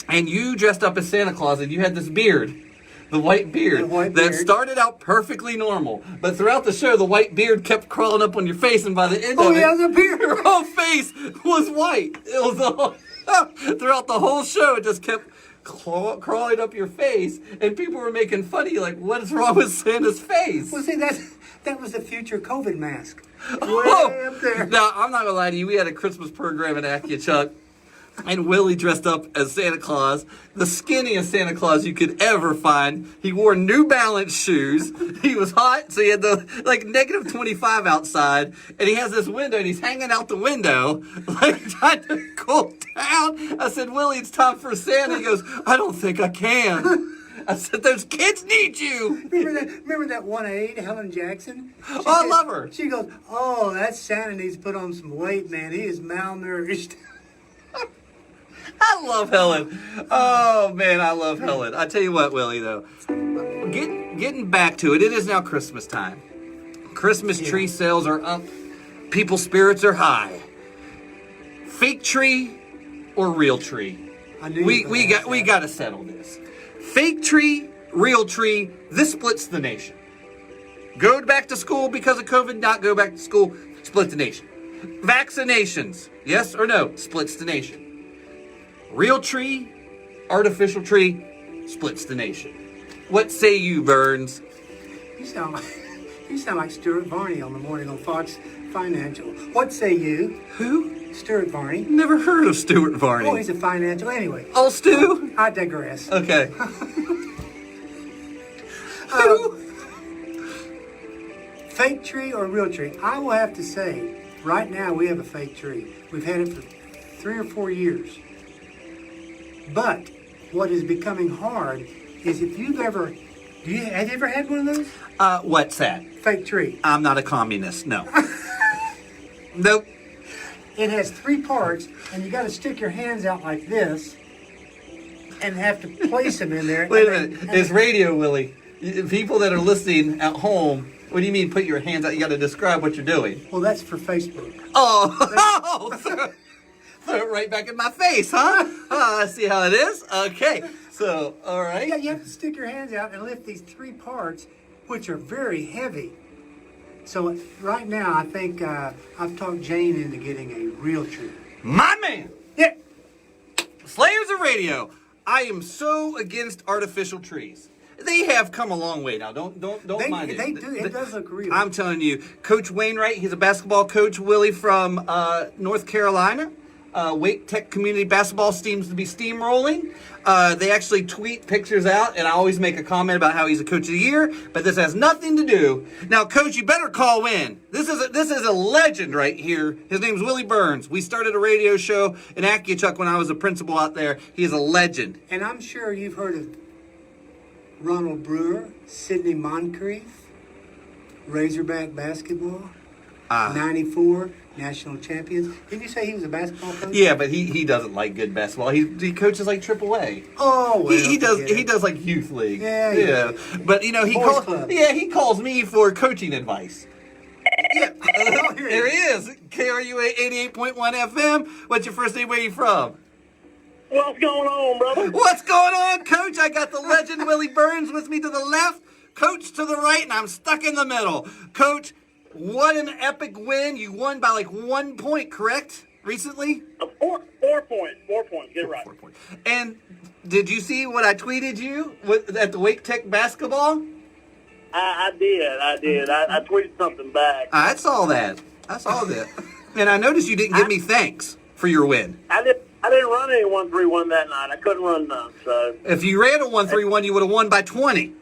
[SPEAKER 1] And you dressed up as Santa Claus, and you had this beard. The white beard that started out perfectly normal, but throughout the show, the white beard kept crawling up on your face, and by the end of it,
[SPEAKER 6] the beard.
[SPEAKER 1] your whole face was white. It was throughout the whole show, it just kept crawling up your face, and people were making fun of you, like, what is wrong with Santa's face?
[SPEAKER 6] Well, see, that was the future COVID mask.
[SPEAKER 1] Oh,
[SPEAKER 6] up there.
[SPEAKER 1] Now, I'm not going to lie to you, we had a Christmas program in Akiachuk, and Willie dressed up as Santa Claus, the skinniest Santa Claus you could ever find. He wore New Balance shoes. He was hot, so he had the negative 25 outside, and he has this window, and he's hanging out the window, like trying to cool down. I said, Willie, it's time for Santa. He goes, I don't think I can. I said, those kids need you.
[SPEAKER 6] Remember that 1-8, Helen Jackson?
[SPEAKER 1] I love her.
[SPEAKER 6] She goes, oh, that Santa needs to put on some weight, man. He is malnourished.
[SPEAKER 1] I love Helen. Oh, man, I love Helen. I tell you what, Willie, though. Getting back to it, it is now Christmas time. Christmas tree sales are up. People's spirits are high. Fake tree or real tree? We got to settle this. Fake tree, real tree, this splits the nation. Go back to school because of COVID, not go back to school, splits the nation. Vaccinations, yes or no, splits the nation. Real tree, artificial tree, splits the nation. What say you, Burns?
[SPEAKER 6] You sound like Stuart Varney on the morning on Fox Financial. What say you?
[SPEAKER 1] Who?
[SPEAKER 6] Stuart Varney.
[SPEAKER 1] Never heard of Stuart Varney.
[SPEAKER 6] Oh, he's a financial. Anyway.
[SPEAKER 1] Oh, Stu?
[SPEAKER 6] I digress.
[SPEAKER 1] Okay. Who?
[SPEAKER 6] Fake tree or real tree? I will have to say, right now we have a fake tree. We've had it for 3 or 4 years. But what is becoming hard is if you've ever, have you ever had one of those?
[SPEAKER 1] What's that?
[SPEAKER 6] Fake tree.
[SPEAKER 1] I'm not a communist, no. Nope.
[SPEAKER 6] It has 3 parts, and you got to stick your hands out like this and have to place them in there.
[SPEAKER 1] Wait a minute. It's radio, Willie. People that are listening at home, what do you mean put your hands out? You got to describe what you're doing.
[SPEAKER 6] Well, that's for Facebook.
[SPEAKER 1] Oh, throw it right back in my face, huh? I see how it is. Okay. So, all right.
[SPEAKER 6] Yeah, you have to stick your hands out and lift these 3 parts, which are very heavy. So right now, I think I've talked Jane into getting a real tree.
[SPEAKER 1] My man!
[SPEAKER 6] Yeah.
[SPEAKER 1] Slayers of Radio. I am so against artificial trees. They have come a long way now. Don't mind it.
[SPEAKER 6] They do. It does look real.
[SPEAKER 1] I'm telling you, Coach Wainwright, he's a basketball coach. Willie from North Carolina. Wake Tech Community Basketball seems to be steamrolling. They actually tweet pictures out, and I always make a comment about how he's a coach of the year, but this has nothing to do. Now, Coach, you better call in. This is a legend right here. His name's Willie Burns. We started a radio show in Accuchuck when I was a principal out there. He is a legend.
[SPEAKER 6] And I'm sure you've heard of Ronald Brewer, Sidney Moncrief, Razorback basketball, 94 national champions. Didn't you say he was a basketball coach?
[SPEAKER 1] Yeah, but he doesn't like good basketball. He coaches like AAA.
[SPEAKER 6] Oh, well,
[SPEAKER 1] he does like youth league.
[SPEAKER 6] Yeah.
[SPEAKER 1] But you know he calls me for coaching advice. Yeah, there he is. KRUA 88.1 FM. What's your first name? Where you from?
[SPEAKER 3] What's going on, brother?
[SPEAKER 1] What's going on, Coach? I got the legend Willie Burns with me to the left, Coach to the right, and I'm stuck in the middle. Coach, what an epic win. You won by like 1 point, correct? Recently?
[SPEAKER 3] 4 points. 4 points. Get it right.
[SPEAKER 1] 4 points. And did you see what I tweeted you at the Wake Tech basketball?
[SPEAKER 3] I did. I tweeted something back.
[SPEAKER 1] I saw that. And I noticed you didn't give me thanks for your win.
[SPEAKER 3] I didn't run any 1-3-1 that night. I couldn't run none. So
[SPEAKER 1] if you ran a 1-3-1, you would have won by 20.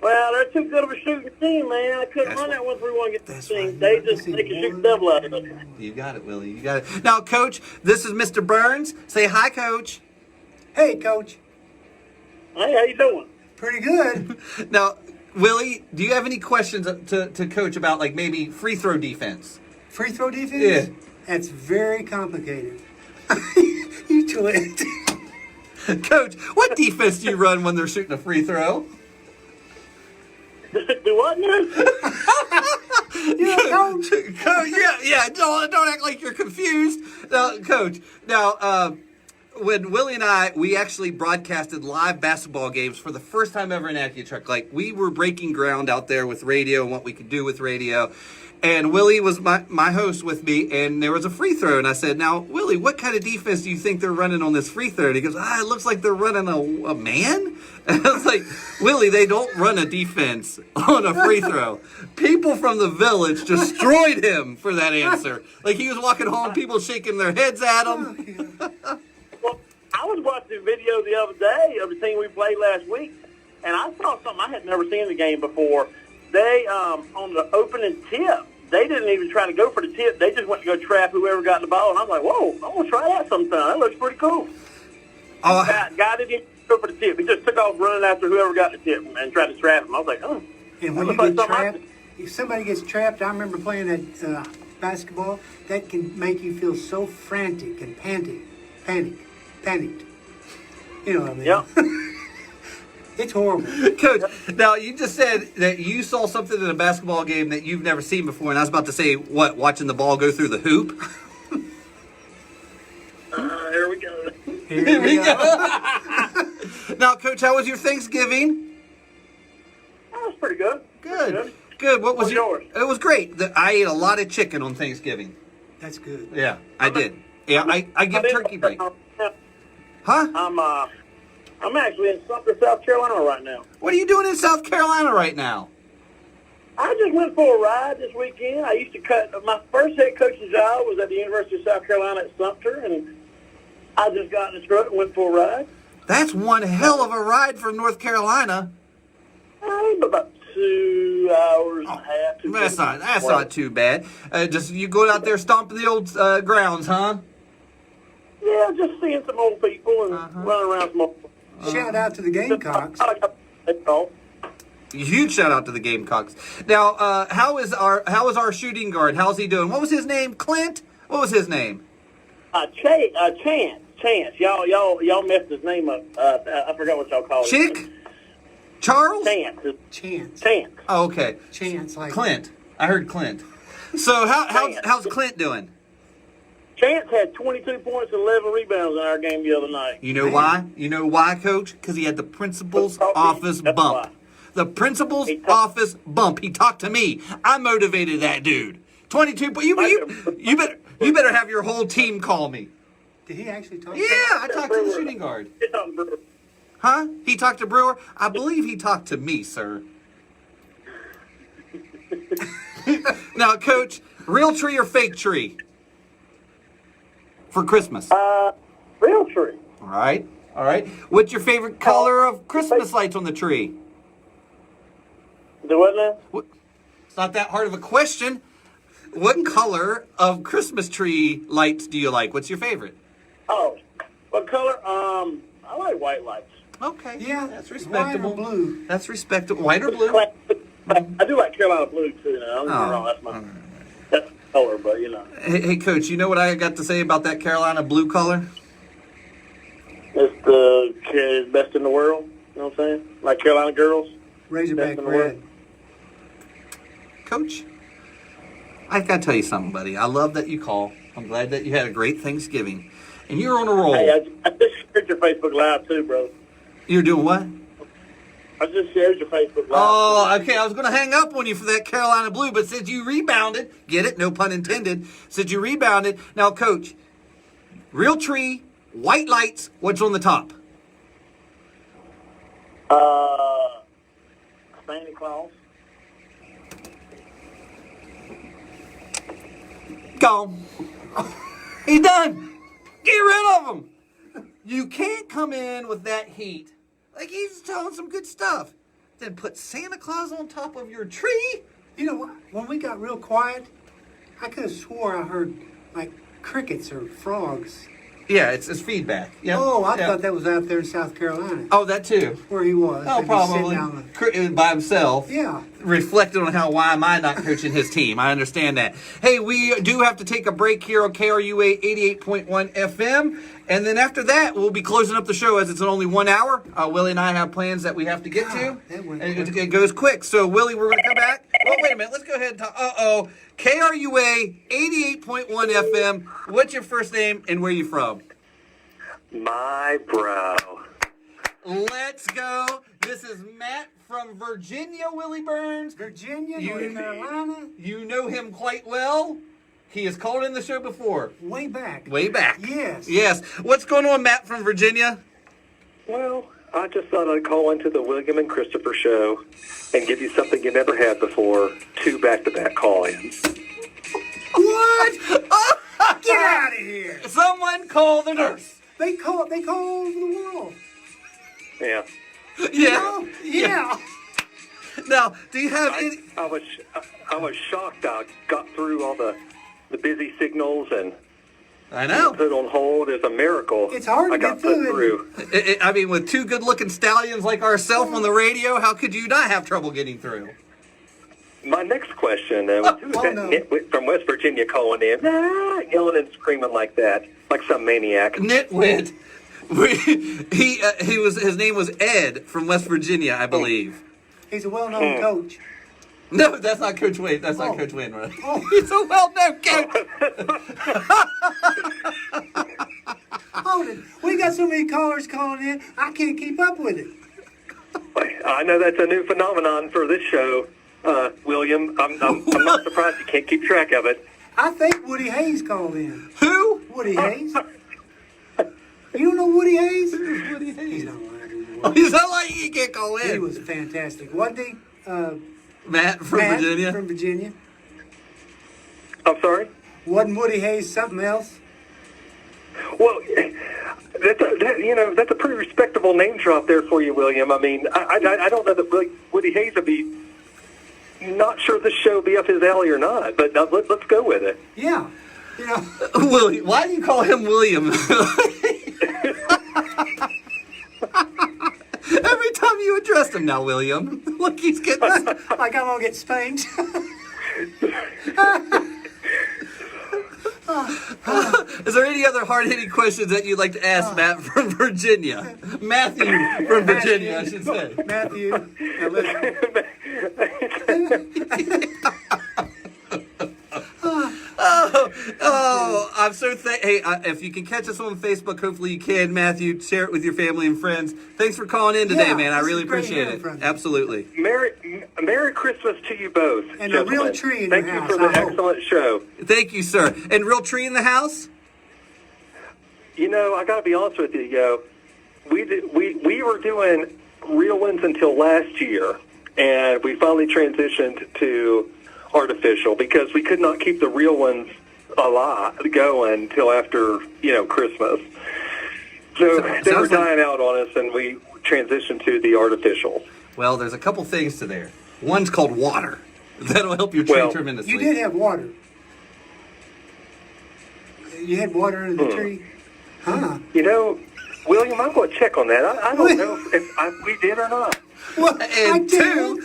[SPEAKER 3] Well, they're too good of a shooting team, man. I couldn't run that 1-3-1 against the team. They can shoot the devil out of it.
[SPEAKER 1] You got it, Willie. You got it. Now, Coach, this is Mr. Burns. Say hi, Coach.
[SPEAKER 6] Hey, Coach.
[SPEAKER 3] Hey, how you doing?
[SPEAKER 6] Pretty good.
[SPEAKER 1] Now, Willie, do you have any questions to Coach about, like, maybe free throw defense?
[SPEAKER 6] Free throw defense?
[SPEAKER 1] Yeah.
[SPEAKER 6] That's very complicated. You twit.
[SPEAKER 1] Coach, what defense do you run when they're shooting a free throw?
[SPEAKER 3] Do what now?
[SPEAKER 6] Coach.
[SPEAKER 1] Yeah. Don't act like you're confused. Now, Coach. Now, when Willie and we actually broadcasted live basketball games for the first time ever in Accuchuck. Like, we were breaking ground out there with radio and what we could do with radio. And Willie was my host with me, and there was a free throw. And I said, now, Willie, what kind of defense do you think they're running on this free throw? And he goes, it looks like they're running a man. And I was like, Willie, they don't run a defense on a free throw. People from the village destroyed him for that answer. Like, he was walking home, people shaking their heads at him.
[SPEAKER 3] Well, I was watching a video the other day of the team we played last week, and I saw something I had never seen in the game before. They, on the opening tip, they didn't even try to go for the tip. They just went to go trap whoever got the ball. And I'm like, whoa, I'm going to try that sometime. That looks pretty cool. Guy didn't even go for the tip. He just took off running after whoever got the tip and tried to trap him. I was like, oh.
[SPEAKER 6] And when you get trapped, if somebody gets trapped, I remember playing that basketball, that can make you feel so frantic and panicked. You know what I mean?
[SPEAKER 3] Yeah.
[SPEAKER 6] It's horrible.
[SPEAKER 1] Coach, now you just said that you saw something in a basketball game that you've never seen before, and I was about to say, what, watching the ball go through the hoop?
[SPEAKER 3] Here we go.
[SPEAKER 6] Here we go.
[SPEAKER 1] Now, Coach, how was your Thanksgiving?
[SPEAKER 3] That was pretty good.
[SPEAKER 1] Good. Good. What was
[SPEAKER 3] yours?
[SPEAKER 1] It was great. I ate a lot of chicken on Thanksgiving.
[SPEAKER 6] That's good.
[SPEAKER 1] Yeah, I did. Yeah, I give turkey break. Huh?
[SPEAKER 3] I'm actually in Sumter, South Carolina right now.
[SPEAKER 1] What are you doing in South Carolina right now?
[SPEAKER 3] I just went for a ride this weekend. I used to my first head coaching job was at the University of South Carolina at Sumter, and I just got in the truck and went for a ride.
[SPEAKER 1] That's one hell of a ride from North Carolina.
[SPEAKER 3] About 2 hours and a half.
[SPEAKER 1] That's not too bad. Just you go out there stomping the old grounds, huh?
[SPEAKER 3] Yeah, just seeing some old people and running around some old people.
[SPEAKER 6] Shout out to the Gamecocks.
[SPEAKER 1] Huge shout out to the Gamecocks. Now, how is our shooting guard? How's he doing? What was his name? Clint? What was his name?
[SPEAKER 3] Chance. Y'all messed his name up. I forgot what y'all called
[SPEAKER 1] Chick?
[SPEAKER 3] it.
[SPEAKER 1] Charles?
[SPEAKER 6] Chance.
[SPEAKER 1] Oh, okay.
[SPEAKER 6] Chance, like
[SPEAKER 1] Clint. I heard Clint. So how's Clint doing?
[SPEAKER 3] Chance had 22 points and 11 rebounds in our game the other night.
[SPEAKER 1] You know why? You know why, Coach? Because he had the principal's office bump.
[SPEAKER 3] Why.
[SPEAKER 1] The principal's office bump. He talked to me. I motivated that dude. 22. But you better have your whole team call me.
[SPEAKER 6] Did he actually talk?
[SPEAKER 1] Yeah, I talked to the shooting guard. Huh? He talked to Brewer? I believe he talked to me, sir. Now, Coach, real tree or fake tree for Christmas?
[SPEAKER 3] Real tree.
[SPEAKER 1] All right. What's your favorite color of Christmas lights on the tree?
[SPEAKER 3] Do what now?
[SPEAKER 1] It's not that hard of a question. What color of Christmas tree lights do you like? What's your favorite?
[SPEAKER 3] Oh, what color? I like white lights.
[SPEAKER 1] Okay.
[SPEAKER 6] Yeah,
[SPEAKER 1] that's respectable.
[SPEAKER 6] White or blue.
[SPEAKER 1] That's respectable. White or blue?
[SPEAKER 3] I do like Carolina blue too. Now, don't get me wrong. That's the color, but you know.
[SPEAKER 1] Hey, Coach, you know what I got to say about that Carolina blue color?
[SPEAKER 3] It's the best in the world. You know what I'm saying? Like Carolina girls.
[SPEAKER 6] Razorback red.
[SPEAKER 1] Coach, I got to tell you something, buddy. I love that you call. I'm glad that you had a great Thanksgiving. And you're on a roll.
[SPEAKER 3] Hey, I just shared your Facebook Live too, bro.
[SPEAKER 1] You're doing what?
[SPEAKER 3] I just shared your Facebook Live.
[SPEAKER 1] Oh, okay. I was going to hang up on you for that Carolina blue, but since you rebounded, get it? No pun intended. Since you rebounded. Now, Coach, real tree, white lights, what's on the top?
[SPEAKER 3] Santa Claus.
[SPEAKER 1] Gone. He's done. Get rid of him. You can't come in with that heat. Like he's telling some good stuff. Then put Santa Claus on top of your tree.
[SPEAKER 6] You know what? When we got real quiet, I could have swore I heard like crickets or frogs.
[SPEAKER 1] Yeah, it's feedback. Yep.
[SPEAKER 6] Oh, I thought that was out there in South Carolina.
[SPEAKER 1] Oh, that too.
[SPEAKER 6] Where he was.
[SPEAKER 1] Oh, probably. By himself.
[SPEAKER 6] Yeah.
[SPEAKER 1] Reflected on why am I not coaching his team. I understand that. Hey, we do have to take a break here on KRUA 88.1 FM. And then after that, we'll be closing up the show as it's only 1 hour. Willie and I have plans that we have to get to. And it goes quick. So, Willie, we're going to come back. Oh, wait a minute. Let's go ahead and talk. KRUA 88.1 FM. What's your first name and where you from?
[SPEAKER 7] My bro.
[SPEAKER 1] Let's go. This is Matt from Virginia, Willie Burns.
[SPEAKER 6] Virginia, North Carolina.
[SPEAKER 1] You know him quite well. He has called in the show before.
[SPEAKER 6] Way back.
[SPEAKER 1] Yes. What's going on, Matt from Virginia?
[SPEAKER 7] Well, I just thought I'd call into the William and Christopher show and give you something you never had before, 2 back-to-back call-ins.
[SPEAKER 1] What?
[SPEAKER 6] Get out of here.
[SPEAKER 1] Someone call the nurse.
[SPEAKER 6] They call all over the world.
[SPEAKER 7] Yeah.
[SPEAKER 6] Yeah.
[SPEAKER 1] Now, do you have any...
[SPEAKER 7] I was shocked. I got through all the busy signals and
[SPEAKER 1] I know.
[SPEAKER 7] Put on hold is a miracle.
[SPEAKER 6] It's hard to get through.
[SPEAKER 1] I mean, with 2 good-looking stallions like ourselves on the radio, how could you not have trouble getting through?
[SPEAKER 7] My next question, who's that nitwit from West Virginia calling in, yelling and screaming like that, like some maniac?
[SPEAKER 1] Nitwit. His name was Ed from West Virginia, I believe.
[SPEAKER 6] He's a well-known coach.
[SPEAKER 1] No, that's not Coach Wayne. That's not Coach Wayne, right? He's a well-known coach.
[SPEAKER 6] Hold it. We got so many callers calling in, I can't keep up with it.
[SPEAKER 7] I know that's a new phenomenon for this show.
[SPEAKER 10] William. I'm not surprised you can't keep track of it.
[SPEAKER 6] I think Woody Hayes called in.
[SPEAKER 1] Who?
[SPEAKER 6] Woody Hayes. You don't know Woody Hayes?
[SPEAKER 1] Who's Woody Hayes?
[SPEAKER 6] He's not lying anymore.
[SPEAKER 1] Oh, he's not like he can't call in.
[SPEAKER 6] He was fantastic, wasn't he?
[SPEAKER 1] Matt from Virginia.
[SPEAKER 6] From Virginia.
[SPEAKER 10] I'm sorry?
[SPEAKER 6] Wasn't Woody Hayes something else?
[SPEAKER 10] Well, that's a pretty respectable name drop there for you, William. I mean, I don't know that Woody Hayes would be. Not sure this show will be up his alley or not, but let's go with it.
[SPEAKER 6] Yeah. You know.
[SPEAKER 1] William. Why do you call him William? Every time you address him now, William. Look, he's getting
[SPEAKER 6] like I'm gonna get spanked.
[SPEAKER 1] Is there any other hard-hitting questions that you'd like to ask Matt from Virginia? Matthew from Virginia, I should say.
[SPEAKER 6] Matthew. Now listen.
[SPEAKER 1] I'm so hey, if you can catch us on Facebook, hopefully you can. Matthew, share it with your family and friends. Thanks for calling in today, man. I really appreciate it. Absolutely.
[SPEAKER 10] Merry Christmas to you both,
[SPEAKER 6] and
[SPEAKER 10] gentlemen.
[SPEAKER 6] a real tree in
[SPEAKER 10] Thank
[SPEAKER 6] your
[SPEAKER 10] you
[SPEAKER 6] house.
[SPEAKER 10] for the excellent show.
[SPEAKER 1] Thank you, sir. And real tree in the house?
[SPEAKER 10] You know, I got to be honest with you, yo. We were doing real ones until last year, and we finally transitioned to artificial because we could not keep the real ones alive going until after Christmas. So they were dying out on us, and we transitioned to the artificial.
[SPEAKER 1] Well, there's a couple things to there. One's called water. That'll help your tree tremendously.
[SPEAKER 6] You did have water. You had water in the tree? Huh?
[SPEAKER 10] You know, William, I'm going to check on that. I don't know if we did or not.
[SPEAKER 6] Well,
[SPEAKER 1] and two,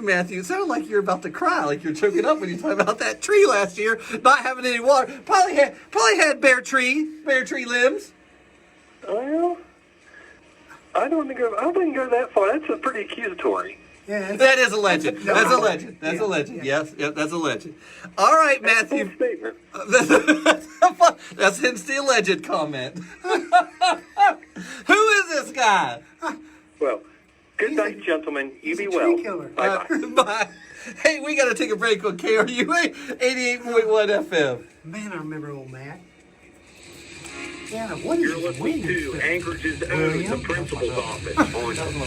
[SPEAKER 1] Matthew, it sounded like you're about to cry, like you're choking up when you talk about that tree last year, not having any water. Probably had bare tree limbs.
[SPEAKER 10] Well, I don't think go that far. That's pretty accusatory.
[SPEAKER 6] Yeah,
[SPEAKER 1] that is a legend. That's a legend. That's a legend. Yes, that's a legend. All right, Matthew. That's hence the alleged comment. Who is this guy?
[SPEAKER 10] Well, good night, gentlemen. You be well. Bye-bye.
[SPEAKER 1] Bye. Hey, we got to take a break on KRUA 88.1 FM.
[SPEAKER 6] Man, I remember old Matt.
[SPEAKER 11] Yeah, what is You're listening to Anchorage's own The Principal's Office on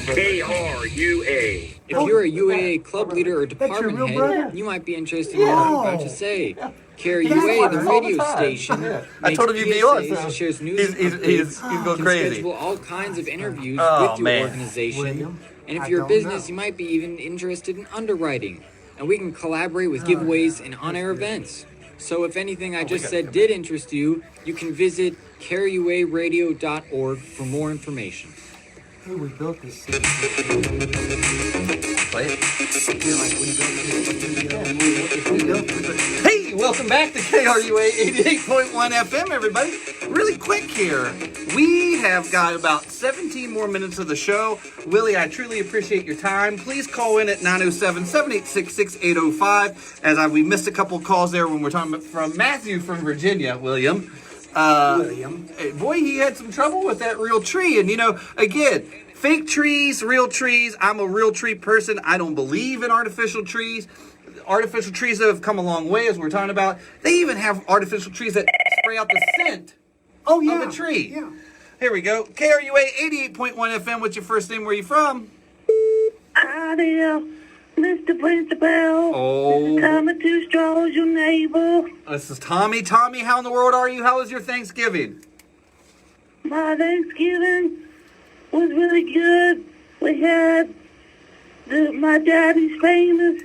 [SPEAKER 11] KRUA.
[SPEAKER 12] If you're a UAA club leader or department head, you might be interested in what I'm about to say. KRUA, the radio station,
[SPEAKER 1] I told him you'd be on, so
[SPEAKER 12] shares news
[SPEAKER 1] he's going crazy.
[SPEAKER 12] Schedule all kinds of interviews with your organization. And if you're a business, you might be even interested in underwriting. And we can collaborate with giveaways and on-air events. So if anything I just said did interest you, you can visit KRUAradio.org for more information.
[SPEAKER 6] Hey, we built this.
[SPEAKER 1] Play it. Hey, welcome back to KRUA 88.1 FM, everybody. Really quick here. We have got about 17 more minutes of the show. Willie, I truly appreciate your time. Please call in at 907-786-6805. We missed a couple calls there when we're talking from Matthew from Virginia, William. Boy, he had some trouble with that real tree. And, again, fake trees, real trees. I'm a real tree person. I don't believe in artificial trees. Artificial trees that have come a long way, as we're talking about. They even have artificial trees that spray out the scent of a tree.
[SPEAKER 6] Yeah.
[SPEAKER 1] Here we go. KRUA 88.1 FM. What's your first name? Where are you from?
[SPEAKER 13] Hi there, Mr. Principal.
[SPEAKER 1] Oh.
[SPEAKER 13] This is Tommy Two Straws, your neighbor.
[SPEAKER 1] This is Tommy. Tommy, how in the world are you? How was your Thanksgiving?
[SPEAKER 13] My Thanksgiving was really good. We had my daddy's famous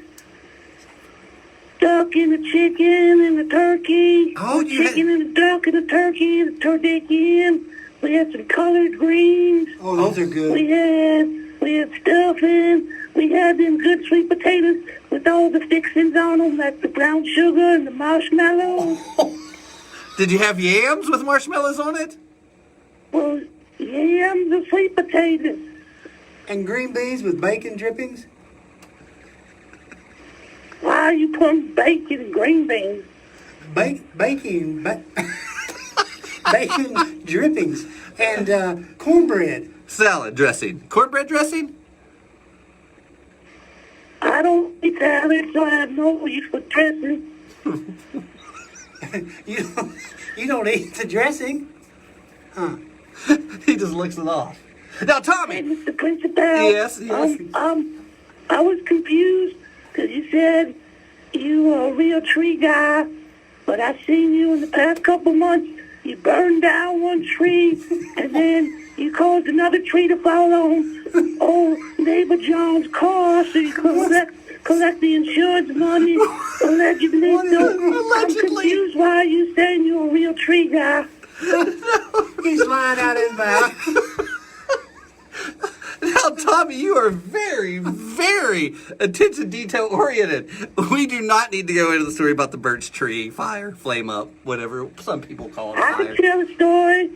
[SPEAKER 13] duck and the chicken and the turkey.
[SPEAKER 1] Oh,
[SPEAKER 13] the chicken and the duck and the turkey and the turducken. We had some colored greens.
[SPEAKER 6] Oh, those are good.
[SPEAKER 13] We had stuffing. We had them good sweet potatoes with all the fixings on them, like the brown sugar and the marshmallows.
[SPEAKER 1] Did you have yams with marshmallows on it?
[SPEAKER 13] Well, yams and sweet potatoes.
[SPEAKER 6] And green beans with bacon drippings?
[SPEAKER 13] Why are you putting bacon and green beans?
[SPEAKER 6] Bacon drippings and cornbread.
[SPEAKER 1] Salad dressing. Cornbread dressing?
[SPEAKER 13] I don't eat salad, so I have no use for dressing.
[SPEAKER 6] You don't eat the dressing? Huh.
[SPEAKER 1] He just licks it off. Now, Tommy!
[SPEAKER 13] Hey, Mr. Principal.
[SPEAKER 1] Yes.
[SPEAKER 13] I was confused because you said you were a real tree guy, but I've seen you in the past couple months. You burned down one tree, and then you caused another tree to fall on old neighbor John's car, so you collect the insurance money, allegedly. I'm confused why you saying you're a real tree guy.
[SPEAKER 6] He's lying out his mouth.
[SPEAKER 1] Now, Tommy, you are very, very attention detail oriented. We do not need to go into the story about the birch tree, fire, flame up, whatever some people call it.
[SPEAKER 13] I can tell a story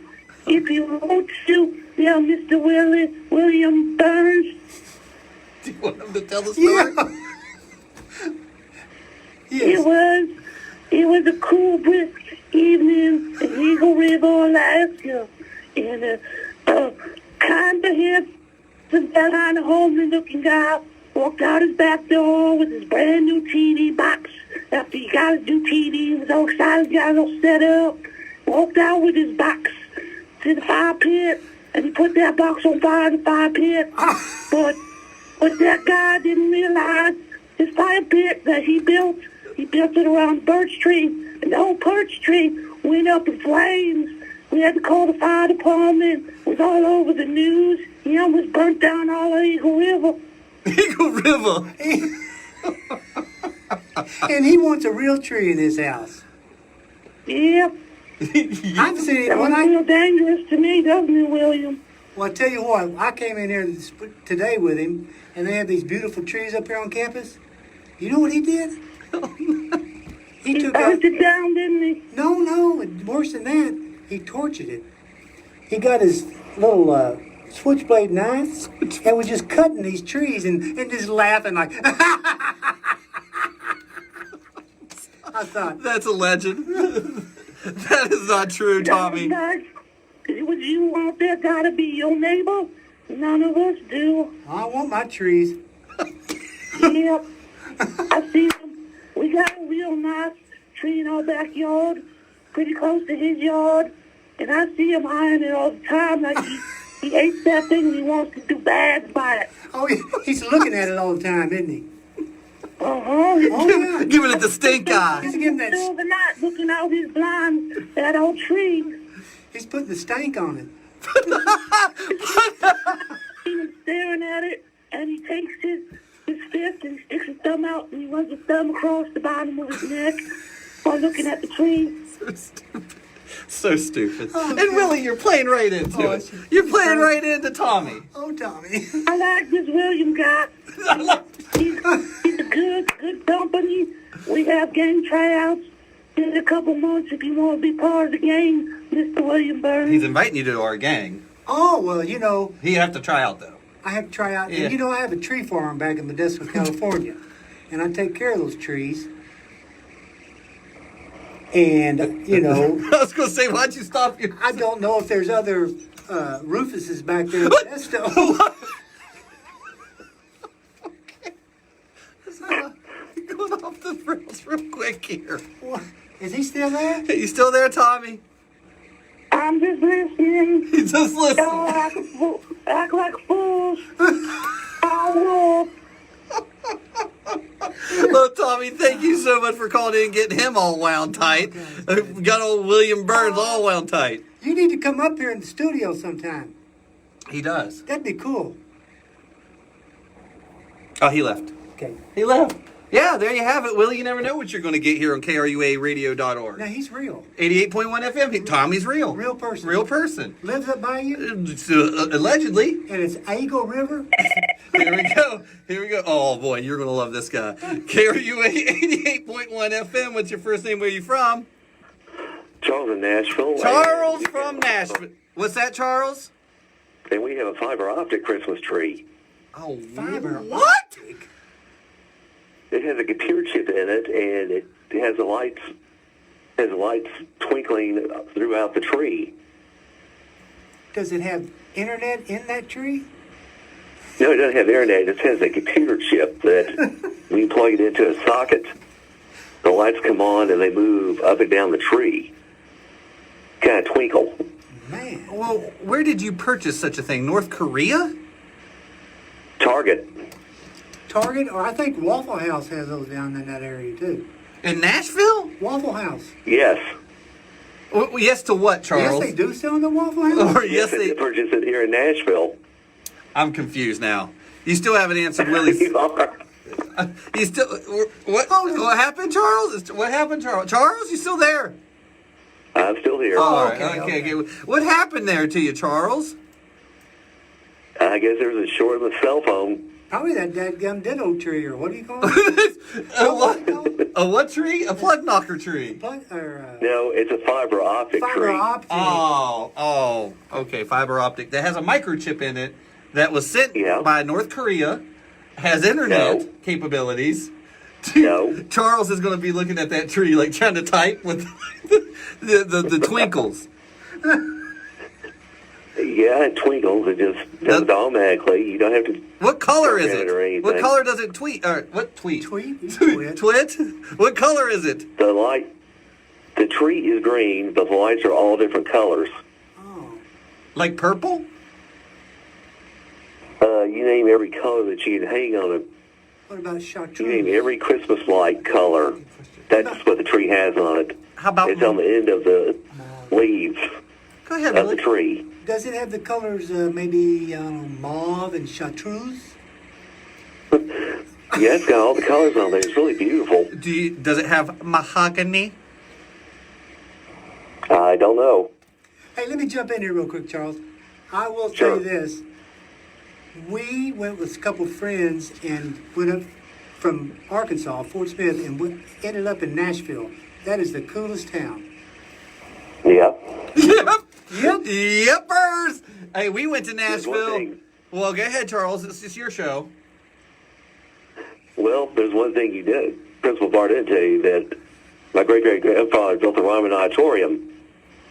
[SPEAKER 13] if you want to. Yeah, Mr. William Burns.
[SPEAKER 1] Do you want him to tell the story?
[SPEAKER 6] Yes.
[SPEAKER 13] It was a cool, brisk evening in Eagle River, Alaska, and a kind of handsome, kind of homely-looking guy walked out his back door with his brand new TV box. After he got his new TV, he was all excited, got it all set up. Walked out with his box to the fire pit, and he put that box on fire in the fire pit. But that guy didn't realize his fire pit that he built it around a birch tree, and the whole birch tree went up in flames. We had to call the fire department. It was all over the news. He almost burnt down all of Eagle River.
[SPEAKER 1] Eagle River.
[SPEAKER 6] And he wants a real tree in his house.
[SPEAKER 13] Yep.
[SPEAKER 6] I've seen it.
[SPEAKER 13] That real dangerous to me, doesn't it, William?
[SPEAKER 6] Well, I tell you what, I came in here today with him, and they have these beautiful trees up here on campus. You know what he did? He
[SPEAKER 13] burnt it down, didn't he?
[SPEAKER 6] No, worse than that. He tortured it. He got his little switchblade knife and was just cutting these trees and just laughing like. I thought
[SPEAKER 1] that's a legend. That is not true, Tommy.
[SPEAKER 13] Would you want that guy to be your neighbor? None of us do.
[SPEAKER 6] I want my trees.
[SPEAKER 13] Yep. I see him. We got a real nice tree in our backyard, pretty close to his yard, and I see him eyeing it all the time like he hates that thing and he wants to do bad by it.
[SPEAKER 6] Oh, he's looking at it all the time, isn't he?
[SPEAKER 13] Uh-huh.
[SPEAKER 6] Yeah.
[SPEAKER 1] Giving it the stink eye.
[SPEAKER 6] He's giving that.
[SPEAKER 13] Middle of the night, looking out his blind, that old tree.
[SPEAKER 6] He's putting the stank on it.
[SPEAKER 13] He's staring at it, and he takes his fist and sticks his thumb out, and he runs his thumb across the bottom of his neck while looking at the tree.
[SPEAKER 1] So stupid. And Willie, you're playing right into it. You're playing right into Tommy.
[SPEAKER 6] Oh, Tommy.
[SPEAKER 13] I like this William guy. He's a good company. We have game tryouts in a couple months if you want to be part of the game, Mr. William Burns.
[SPEAKER 1] He's inviting you to our gang.
[SPEAKER 6] Oh, well, you know.
[SPEAKER 1] You have to try out, though.
[SPEAKER 6] I have to try out.
[SPEAKER 1] Yeah.
[SPEAKER 6] And, you know, I have a tree farm back in Modesto, California. And I take care of those trees. And, you know.
[SPEAKER 1] I was going to say, why'd you stop your...
[SPEAKER 6] I don't know if there's other Rufuses back there in Modesto.
[SPEAKER 1] Going off the rails real quick here.
[SPEAKER 6] What? Is he still there?
[SPEAKER 1] Are you still there, Tommy?
[SPEAKER 13] I'm just listening.
[SPEAKER 1] He's just listening.
[SPEAKER 13] Y'all act like fools. I will.
[SPEAKER 1] Look, Tommy, thank you so much for calling in and getting him all wound tight. We got old William Burns all wound tight.
[SPEAKER 6] You need to come up here in the studio sometime.
[SPEAKER 1] He does.
[SPEAKER 6] That'd be cool.
[SPEAKER 1] Oh, he left.
[SPEAKER 6] Okay.
[SPEAKER 1] He left. Yeah, there you have it, Willie. You never know what you're going to get here on KRUAradio.org.
[SPEAKER 6] Now, he's real.
[SPEAKER 1] 88.1 FM. Tommy's real.
[SPEAKER 6] Real person.
[SPEAKER 1] Real person.
[SPEAKER 6] Lives up by you.
[SPEAKER 1] Allegedly.
[SPEAKER 6] And it's Eagle River.
[SPEAKER 1] Here we go. Here we go. Oh, boy, you're going to love this guy. KRUA 88.1 FM. What's your first name? Where are you from?
[SPEAKER 14] Charles in Nashville.
[SPEAKER 1] Charles from Nashville. What's that, Charles?
[SPEAKER 14] And we have a fiber optic Christmas tree.
[SPEAKER 1] Oh,
[SPEAKER 6] fiber
[SPEAKER 1] what?
[SPEAKER 6] optic?
[SPEAKER 14] It has a computer chip in it, and it has the lights twinkling throughout the tree.
[SPEAKER 6] Does it have internet in that tree?
[SPEAKER 14] No, it doesn't have internet. It has a computer chip that we plug it into a socket. The lights come on and they move up and down the tree. Kind of twinkle.
[SPEAKER 6] Man.
[SPEAKER 1] Well, where did you purchase such a thing? North Korea?
[SPEAKER 14] Target.
[SPEAKER 6] Target, or I think Waffle House has those down in that area too.
[SPEAKER 1] In Nashville?
[SPEAKER 6] Waffle House.
[SPEAKER 14] Yes.
[SPEAKER 1] Well, yes to what, Charles?
[SPEAKER 6] Yes, they do sell in the Waffle House?
[SPEAKER 1] Or yes,
[SPEAKER 14] they purchased it here in Nashville.
[SPEAKER 1] I'm confused now. You still haven't answered Willie's.
[SPEAKER 14] You are.
[SPEAKER 1] You still what happened, Charles? What happened, Charles? Charles, you still there?
[SPEAKER 14] I'm still here.
[SPEAKER 1] Oh, okay. What happened there to you, Charles?
[SPEAKER 14] I guess there was a short of a cell phone.
[SPEAKER 6] Probably that dadgum ditto tree, or what do you call it?
[SPEAKER 1] A what tree? A plug knocker tree.
[SPEAKER 14] No, it's a fiber optic tree.
[SPEAKER 6] Optic.
[SPEAKER 1] Oh, okay. Fiber optic that has a microchip in it that was sent by North Korea, has internet capabilities.
[SPEAKER 14] No.
[SPEAKER 1] Charles is going to be looking at that tree like trying to type with the twinkles.
[SPEAKER 14] Yeah, it twinkles. It just does it automatically. You don't have to.
[SPEAKER 1] What color is it?
[SPEAKER 14] Or anything.
[SPEAKER 1] What color does it tweet? What tweet?
[SPEAKER 6] Twit.
[SPEAKER 1] Twit? What color is it?
[SPEAKER 14] The tree is green, but the lights are all different colors.
[SPEAKER 6] Oh.
[SPEAKER 1] Like purple?
[SPEAKER 14] You name every color that you can hang on it.
[SPEAKER 6] What about chartreuse?
[SPEAKER 14] You name every Christmas light color. That's what the tree has on it.
[SPEAKER 1] How about
[SPEAKER 14] it's on the end of the leaves
[SPEAKER 1] Go ahead,
[SPEAKER 14] of the tree.
[SPEAKER 6] Does it have the colors maybe mauve and chartreuse?
[SPEAKER 14] Yeah, it's got all the colors on there. It's really beautiful.
[SPEAKER 1] Does it have mahogany?
[SPEAKER 14] I don't know.
[SPEAKER 6] Hey, let me jump in here real quick, Charles. I will
[SPEAKER 14] Sure.
[SPEAKER 6] tell you this. We went with a couple friends and went up from Arkansas, Fort Smith, and ended up in Nashville. That is the coolest town.
[SPEAKER 14] Yep.
[SPEAKER 1] Yepers. Hey, we went to
[SPEAKER 14] There's one
[SPEAKER 1] Nashville.
[SPEAKER 14] thing.
[SPEAKER 1] Well, go ahead, Charles. This is your show.
[SPEAKER 14] Well, there's one thing you did. Principal Barr didn't tell you that my great-great-grandfather built the Ryman Auditorium.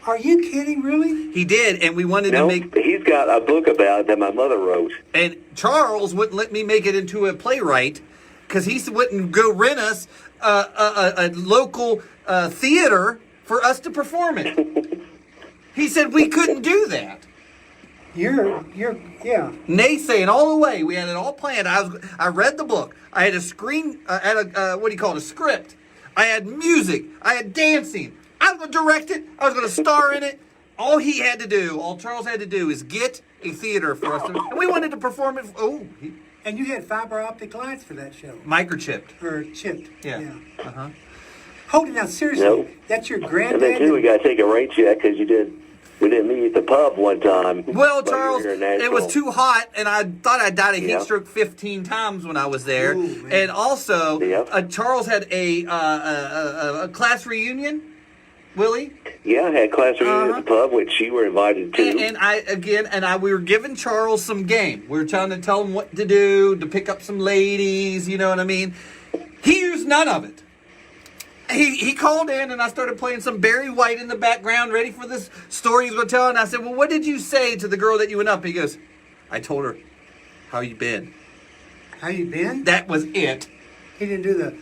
[SPEAKER 6] Are you kidding, really?
[SPEAKER 1] He did, and we wanted to make...
[SPEAKER 14] He's got a book about it that my mother wrote.
[SPEAKER 1] And Charles wouldn't let me make it into a playwright because he wouldn't go rent us a local theater for us to perform it. He said we couldn't do that.
[SPEAKER 6] Yeah.
[SPEAKER 1] Naysaying all the way. We had it all planned. I read the book. I had a what do you call it? A script. I had music. I had dancing. I was going to direct it. I was going to star in it. All Charles had to do is get a theater for us. And we wanted to perform it.
[SPEAKER 6] And you had fiber optic lights for that show.
[SPEAKER 1] Microchipped.
[SPEAKER 6] Or chipped.
[SPEAKER 1] Yeah. Uh-huh.
[SPEAKER 6] Hold it now, seriously.
[SPEAKER 14] No.
[SPEAKER 6] That's your
[SPEAKER 14] And
[SPEAKER 6] granddad?
[SPEAKER 14] then, too, we got to take a rain check because we didn't meet at the pub one time.
[SPEAKER 1] Well, Charles, it was too hot, and I thought I died of heat stroke 15 times when I was there.
[SPEAKER 6] Ooh,
[SPEAKER 1] and also, Charles had a class reunion. Willie?
[SPEAKER 14] Yeah, I had class reunion at the pub, which you were invited to.
[SPEAKER 1] And we were giving Charles some game. We were trying to tell him what to do, to pick up some ladies, you know what I mean? He used none of it. He called in, and I started playing some Barry White in the background, ready for this story he's going to tell. And I said, well, what did you say to the girl that you went up? He goes, I told her, how you been?
[SPEAKER 6] How you been?
[SPEAKER 1] That was it.
[SPEAKER 6] He didn't do the...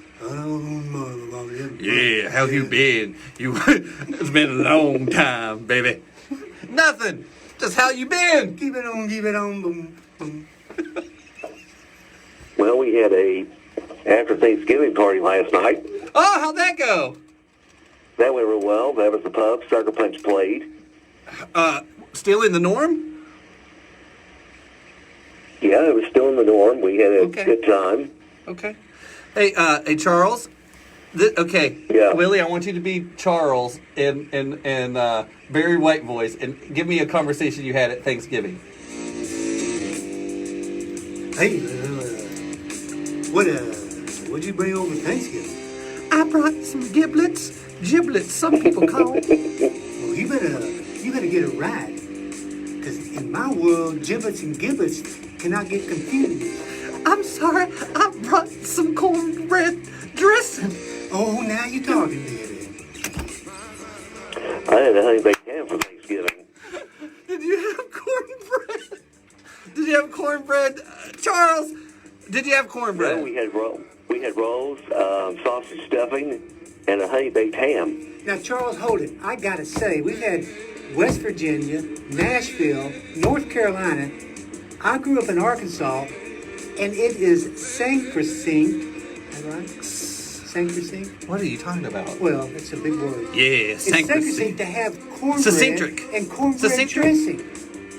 [SPEAKER 1] Yeah, how you been? It's been a long time, baby. Nothing. Just how you been?
[SPEAKER 6] Keep it on, boom, boom.
[SPEAKER 14] Well, we had a after Thanksgiving party last night.
[SPEAKER 1] Oh, how'd that go?
[SPEAKER 14] That went real well. That was the pub. Sucker Punch played.
[SPEAKER 1] Still in the norm?
[SPEAKER 14] Yeah, it was still in the norm. We had a good time.
[SPEAKER 1] Okay. Hey, Charles.
[SPEAKER 14] Yeah.
[SPEAKER 1] Willie, I want you to be Charles in Barry White voice, and give me a conversation you had at Thanksgiving.
[SPEAKER 6] Hey, what'd you bring over Thanksgiving?
[SPEAKER 1] I brought some giblets. Giblets, some people call it.
[SPEAKER 6] Well, you better get it right, because in my world, giblets and giblets cannot get confused.
[SPEAKER 1] I'm sorry, I brought some cornbread dressing.
[SPEAKER 6] Oh, now you're talking, baby.
[SPEAKER 14] I had a honey baked ham for Thanksgiving.
[SPEAKER 1] Did you have cornbread? Did you have cornbread Charles, did you have cornbread?
[SPEAKER 14] No, we had rolls, sausage stuffing, and a honey baked ham.
[SPEAKER 6] Now, Charles, hold it. I got to say, we've had West Virginia, Nashville, North Carolina. I grew up in Arkansas, and it is sacrosanct. Is that right? Sacrosanct?
[SPEAKER 1] What are you talking about?
[SPEAKER 6] Well, it's a big word.
[SPEAKER 1] Yeah,
[SPEAKER 6] it's sacrosanct to have cornbread and cornbread dressing.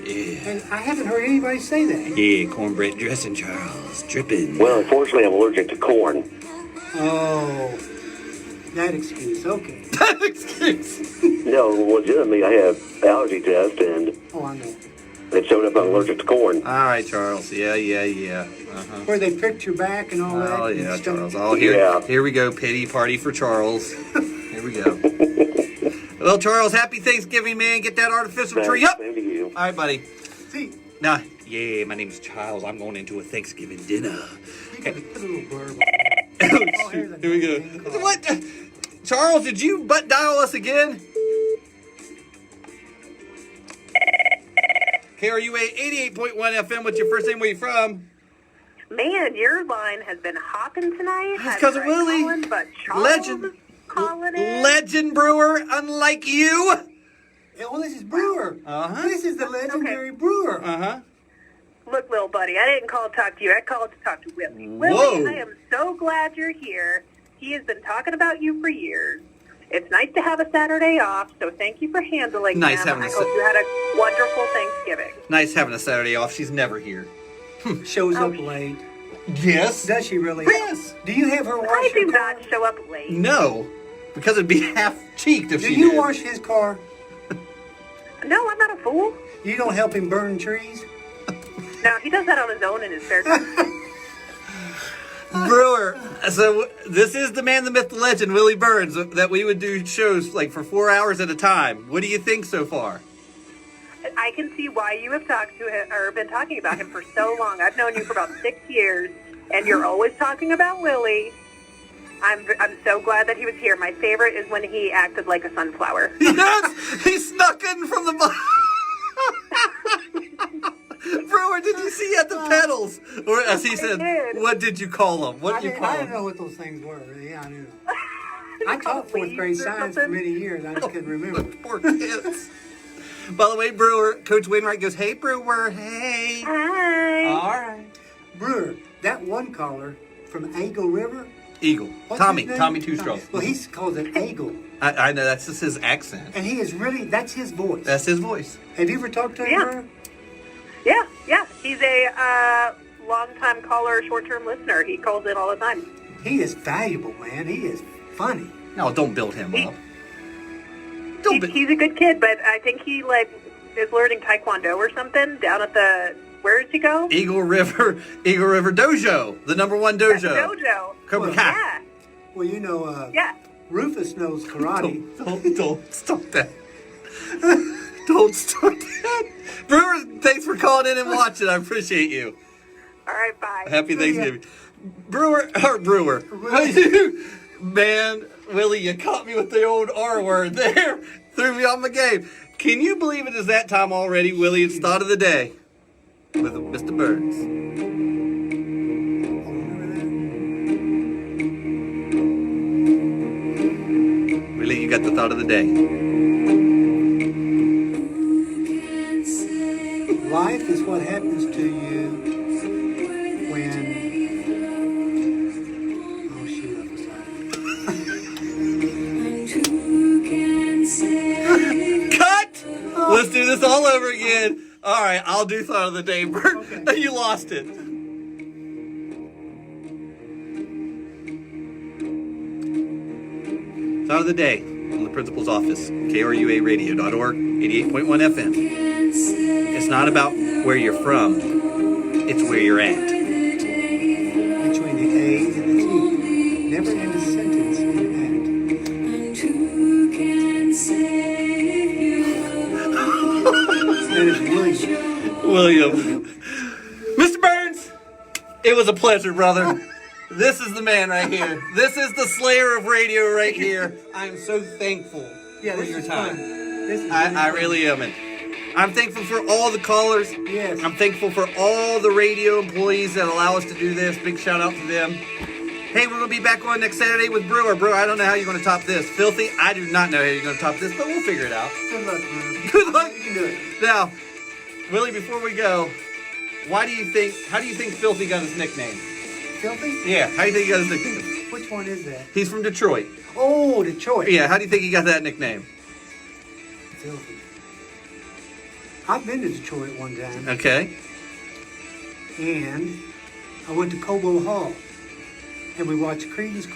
[SPEAKER 1] Yeah.
[SPEAKER 6] And I haven't heard anybody say that.
[SPEAKER 8] Yeah, cornbread dressing, Charles. Dripping.
[SPEAKER 14] Well, unfortunately, I'm allergic to corn.
[SPEAKER 6] Oh, that excuse. Okay.
[SPEAKER 1] That excuse.
[SPEAKER 14] No, legitimately, I have allergy test, and
[SPEAKER 6] Oh, I know.
[SPEAKER 14] it showed up I'm allergic to corn.
[SPEAKER 1] All right, Charles. Yeah. Uh-huh.
[SPEAKER 6] Where they pricked your back and all that.
[SPEAKER 1] Oh,
[SPEAKER 6] and
[SPEAKER 1] yeah,
[SPEAKER 6] stuff.
[SPEAKER 1] Charles. Oh, here we go. Pity party for Charles. Here we go. Well, Charles, happy Thanksgiving, man. Get that artificial tree up.
[SPEAKER 14] Same to you.
[SPEAKER 1] All right, buddy.
[SPEAKER 6] See,
[SPEAKER 1] Now, yeah, my name's Charles. I'm going into a Thanksgiving dinner.
[SPEAKER 6] you got to put a little blurb on it. Oh, here's a
[SPEAKER 1] Here we go.
[SPEAKER 6] name card.
[SPEAKER 1] What? Charles, did you butt dial us again? KRUA 88.1 FM. What's your first name? Where you from?
[SPEAKER 15] Man, your line has been hopping tonight.
[SPEAKER 1] It's 'cause of Willie.
[SPEAKER 15] But Charles
[SPEAKER 1] Legend.
[SPEAKER 15] is calling in.
[SPEAKER 1] Legend brewer, unlike you.
[SPEAKER 6] Yeah, well, this is Brewer.
[SPEAKER 1] Uh-huh.
[SPEAKER 6] This is the legendary Brewer.
[SPEAKER 1] Uh-huh.
[SPEAKER 15] Look, little buddy, I didn't call to talk to you. I called to talk to Willie.
[SPEAKER 1] Whoa.
[SPEAKER 15] Willie, I am so glad you're here. He has been talking about you for years. It's nice to have a Saturday off, so thank you for handling
[SPEAKER 1] Nice
[SPEAKER 15] him.
[SPEAKER 1] having
[SPEAKER 15] I
[SPEAKER 1] a
[SPEAKER 15] hope you had a wonderful Thanksgiving.
[SPEAKER 1] Nice having a Saturday off. She's never here.
[SPEAKER 6] Shows up late.
[SPEAKER 1] Yes.
[SPEAKER 6] Does she really?
[SPEAKER 1] Yes.
[SPEAKER 6] Do you have her wash
[SPEAKER 15] I
[SPEAKER 6] your
[SPEAKER 15] do
[SPEAKER 6] car?
[SPEAKER 15] not show up late.
[SPEAKER 1] No, because it'd be half-cheeked if
[SPEAKER 6] Do
[SPEAKER 1] she
[SPEAKER 6] you
[SPEAKER 1] did.
[SPEAKER 6] wash his car?
[SPEAKER 15] No, I'm not a fool.
[SPEAKER 6] You don't help him burn trees?
[SPEAKER 15] No, he does that on his own in his spare time.
[SPEAKER 1] Brewer, so this is the man, the myth, the legend, Willie Burns, that we would do shows like for 4 hours at a time. What do you think so far?
[SPEAKER 15] I can see why you have talked to him or been talking about him for so long. I've known you for about 6 years, and you're always talking about Willie. I'm so glad that he was here. My favorite is when he acted like a sunflower.
[SPEAKER 1] Yes, he snuck in from the bottom. Brewer, did you see at the pedals? Or as he said, what did you call them? What did you call
[SPEAKER 6] I didn't
[SPEAKER 1] them?
[SPEAKER 6] know what those things were. Yeah, I knew. I taught fourth grade science for many years. I just couldn't remember.
[SPEAKER 1] Poor kids. By the way, Brewer, Coach Wainwright goes, hey, Brewer, hey.
[SPEAKER 15] Hi.
[SPEAKER 1] All right.
[SPEAKER 6] Brewer, that one caller from Eagle River.
[SPEAKER 1] Eagle.
[SPEAKER 6] What's
[SPEAKER 1] Tommy.
[SPEAKER 6] his name?
[SPEAKER 1] Tommy Two-Straws.
[SPEAKER 6] Well, he calls it Eagle.
[SPEAKER 1] I know, that's just his accent.
[SPEAKER 6] And he is really, that's his voice.
[SPEAKER 1] That's his voice.
[SPEAKER 6] Have you ever talked to him,
[SPEAKER 15] Yeah.
[SPEAKER 6] Brewer?
[SPEAKER 15] Yeah. He's a long-time caller, short-term listener. He calls in all the time.
[SPEAKER 6] He is valuable, man. He is funny.
[SPEAKER 1] No, don't build him up.
[SPEAKER 15] He's a good kid, but I think he is learning Taekwondo or something down at the. Where does he go?
[SPEAKER 1] Eagle River Dojo, the #1 dojo.
[SPEAKER 15] Dojo.
[SPEAKER 1] Cobra Kai.
[SPEAKER 15] Yeah.
[SPEAKER 6] Well, you know,
[SPEAKER 15] Yeah.
[SPEAKER 6] Rufus knows karate.
[SPEAKER 1] Don't stop that. Don't stop that. Brewer, thanks for calling in and watching. I appreciate you.
[SPEAKER 15] All right, bye.
[SPEAKER 1] Happy Thanksgiving. Brewer. Man, Willie, you caught me with the old R word there. Threw me off my game. Can you believe it is that time already, Willie? It's thought of the day with Mr. Burns. Willie, you got the thought of the day.
[SPEAKER 6] Life is what happens to you when. Oh, shoot,
[SPEAKER 1] Cut! Let's do this all over again. All right, I'll do thought of the day, Bert. Okay. You lost it. Thought of the day from the principal's office, KRUAradio.org, 88.1 FM. It's not about where you're from, it's where you're at.
[SPEAKER 6] Between the A and the T. Never end a sentence in that. That is William.
[SPEAKER 1] Mr. Burns, it was a pleasure, brother. This is the man right here. This is the slayer of radio right here. I'm so thankful for your time. I really am. I'm thankful for all the callers.
[SPEAKER 6] Yes.
[SPEAKER 1] I'm thankful for all the radio employees that allow us to do this. Big shout out to them. Hey, we're going to be back on next Saturday with Brewer. Brewer, I don't know how you're going to top this. Filthy, I do not know how you're going to top this, but we'll figure it out.
[SPEAKER 6] Good luck, Brewer.
[SPEAKER 1] Good luck.
[SPEAKER 6] You can do it.
[SPEAKER 1] Now, Willie, before we go, how do you think Filthy got his nickname?
[SPEAKER 6] Filthy?
[SPEAKER 1] Yeah, how do you think he got his nickname?
[SPEAKER 6] Which one is that?
[SPEAKER 1] He's from Detroit.
[SPEAKER 6] Oh, Detroit.
[SPEAKER 1] Yeah, how do you think he got that nickname?
[SPEAKER 6] Filthy. I've been to Detroit one time.
[SPEAKER 1] Okay.
[SPEAKER 6] And I went to Cobo Hall. And we watched Creedence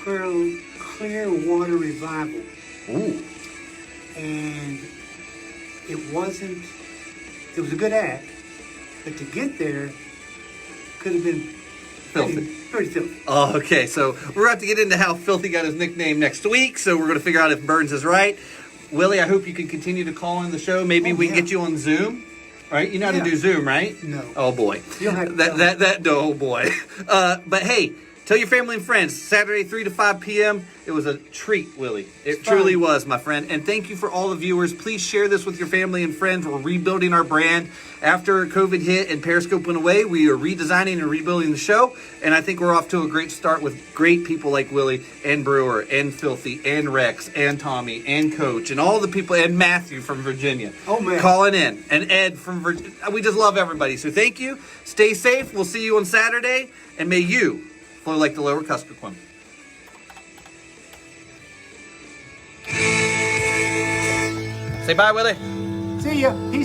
[SPEAKER 6] Clearwater Revival.
[SPEAKER 1] Ooh.
[SPEAKER 6] And it was a good act, but to get there could have been pretty filthy.
[SPEAKER 1] Oh, okay. So we're about to get into how Filthy got his nickname next week. So we're going to figure out if Burns is right. Willie, I hope you can continue to call in the show. Maybe we can get you on Zoom. Right? You know how to do Zoom, right?
[SPEAKER 6] No.
[SPEAKER 1] Oh boy.
[SPEAKER 6] You'll have to
[SPEAKER 1] oh boy. But hey, tell your family and friends, Saturday 3 to 5 p.m. It was a treat, Willie. It truly was, my friend. And thank you for all the viewers. Please share this with your family and friends. We're rebuilding our brand. After COVID hit and Periscope went away, we are redesigning and rebuilding the show. And I think we're off to a great start with great people like Willie and Brewer and Filthy and Rex and Tommy and Coach and all the people and Matthew from Virginia.
[SPEAKER 6] Oh, man.
[SPEAKER 1] Calling in. And Ed from Virginia. We just love everybody. So thank you. Stay safe. We'll see you on Saturday. And may you flow like the Lower Kuskokwim. Say bye, Willie.
[SPEAKER 6] See ya. Peace.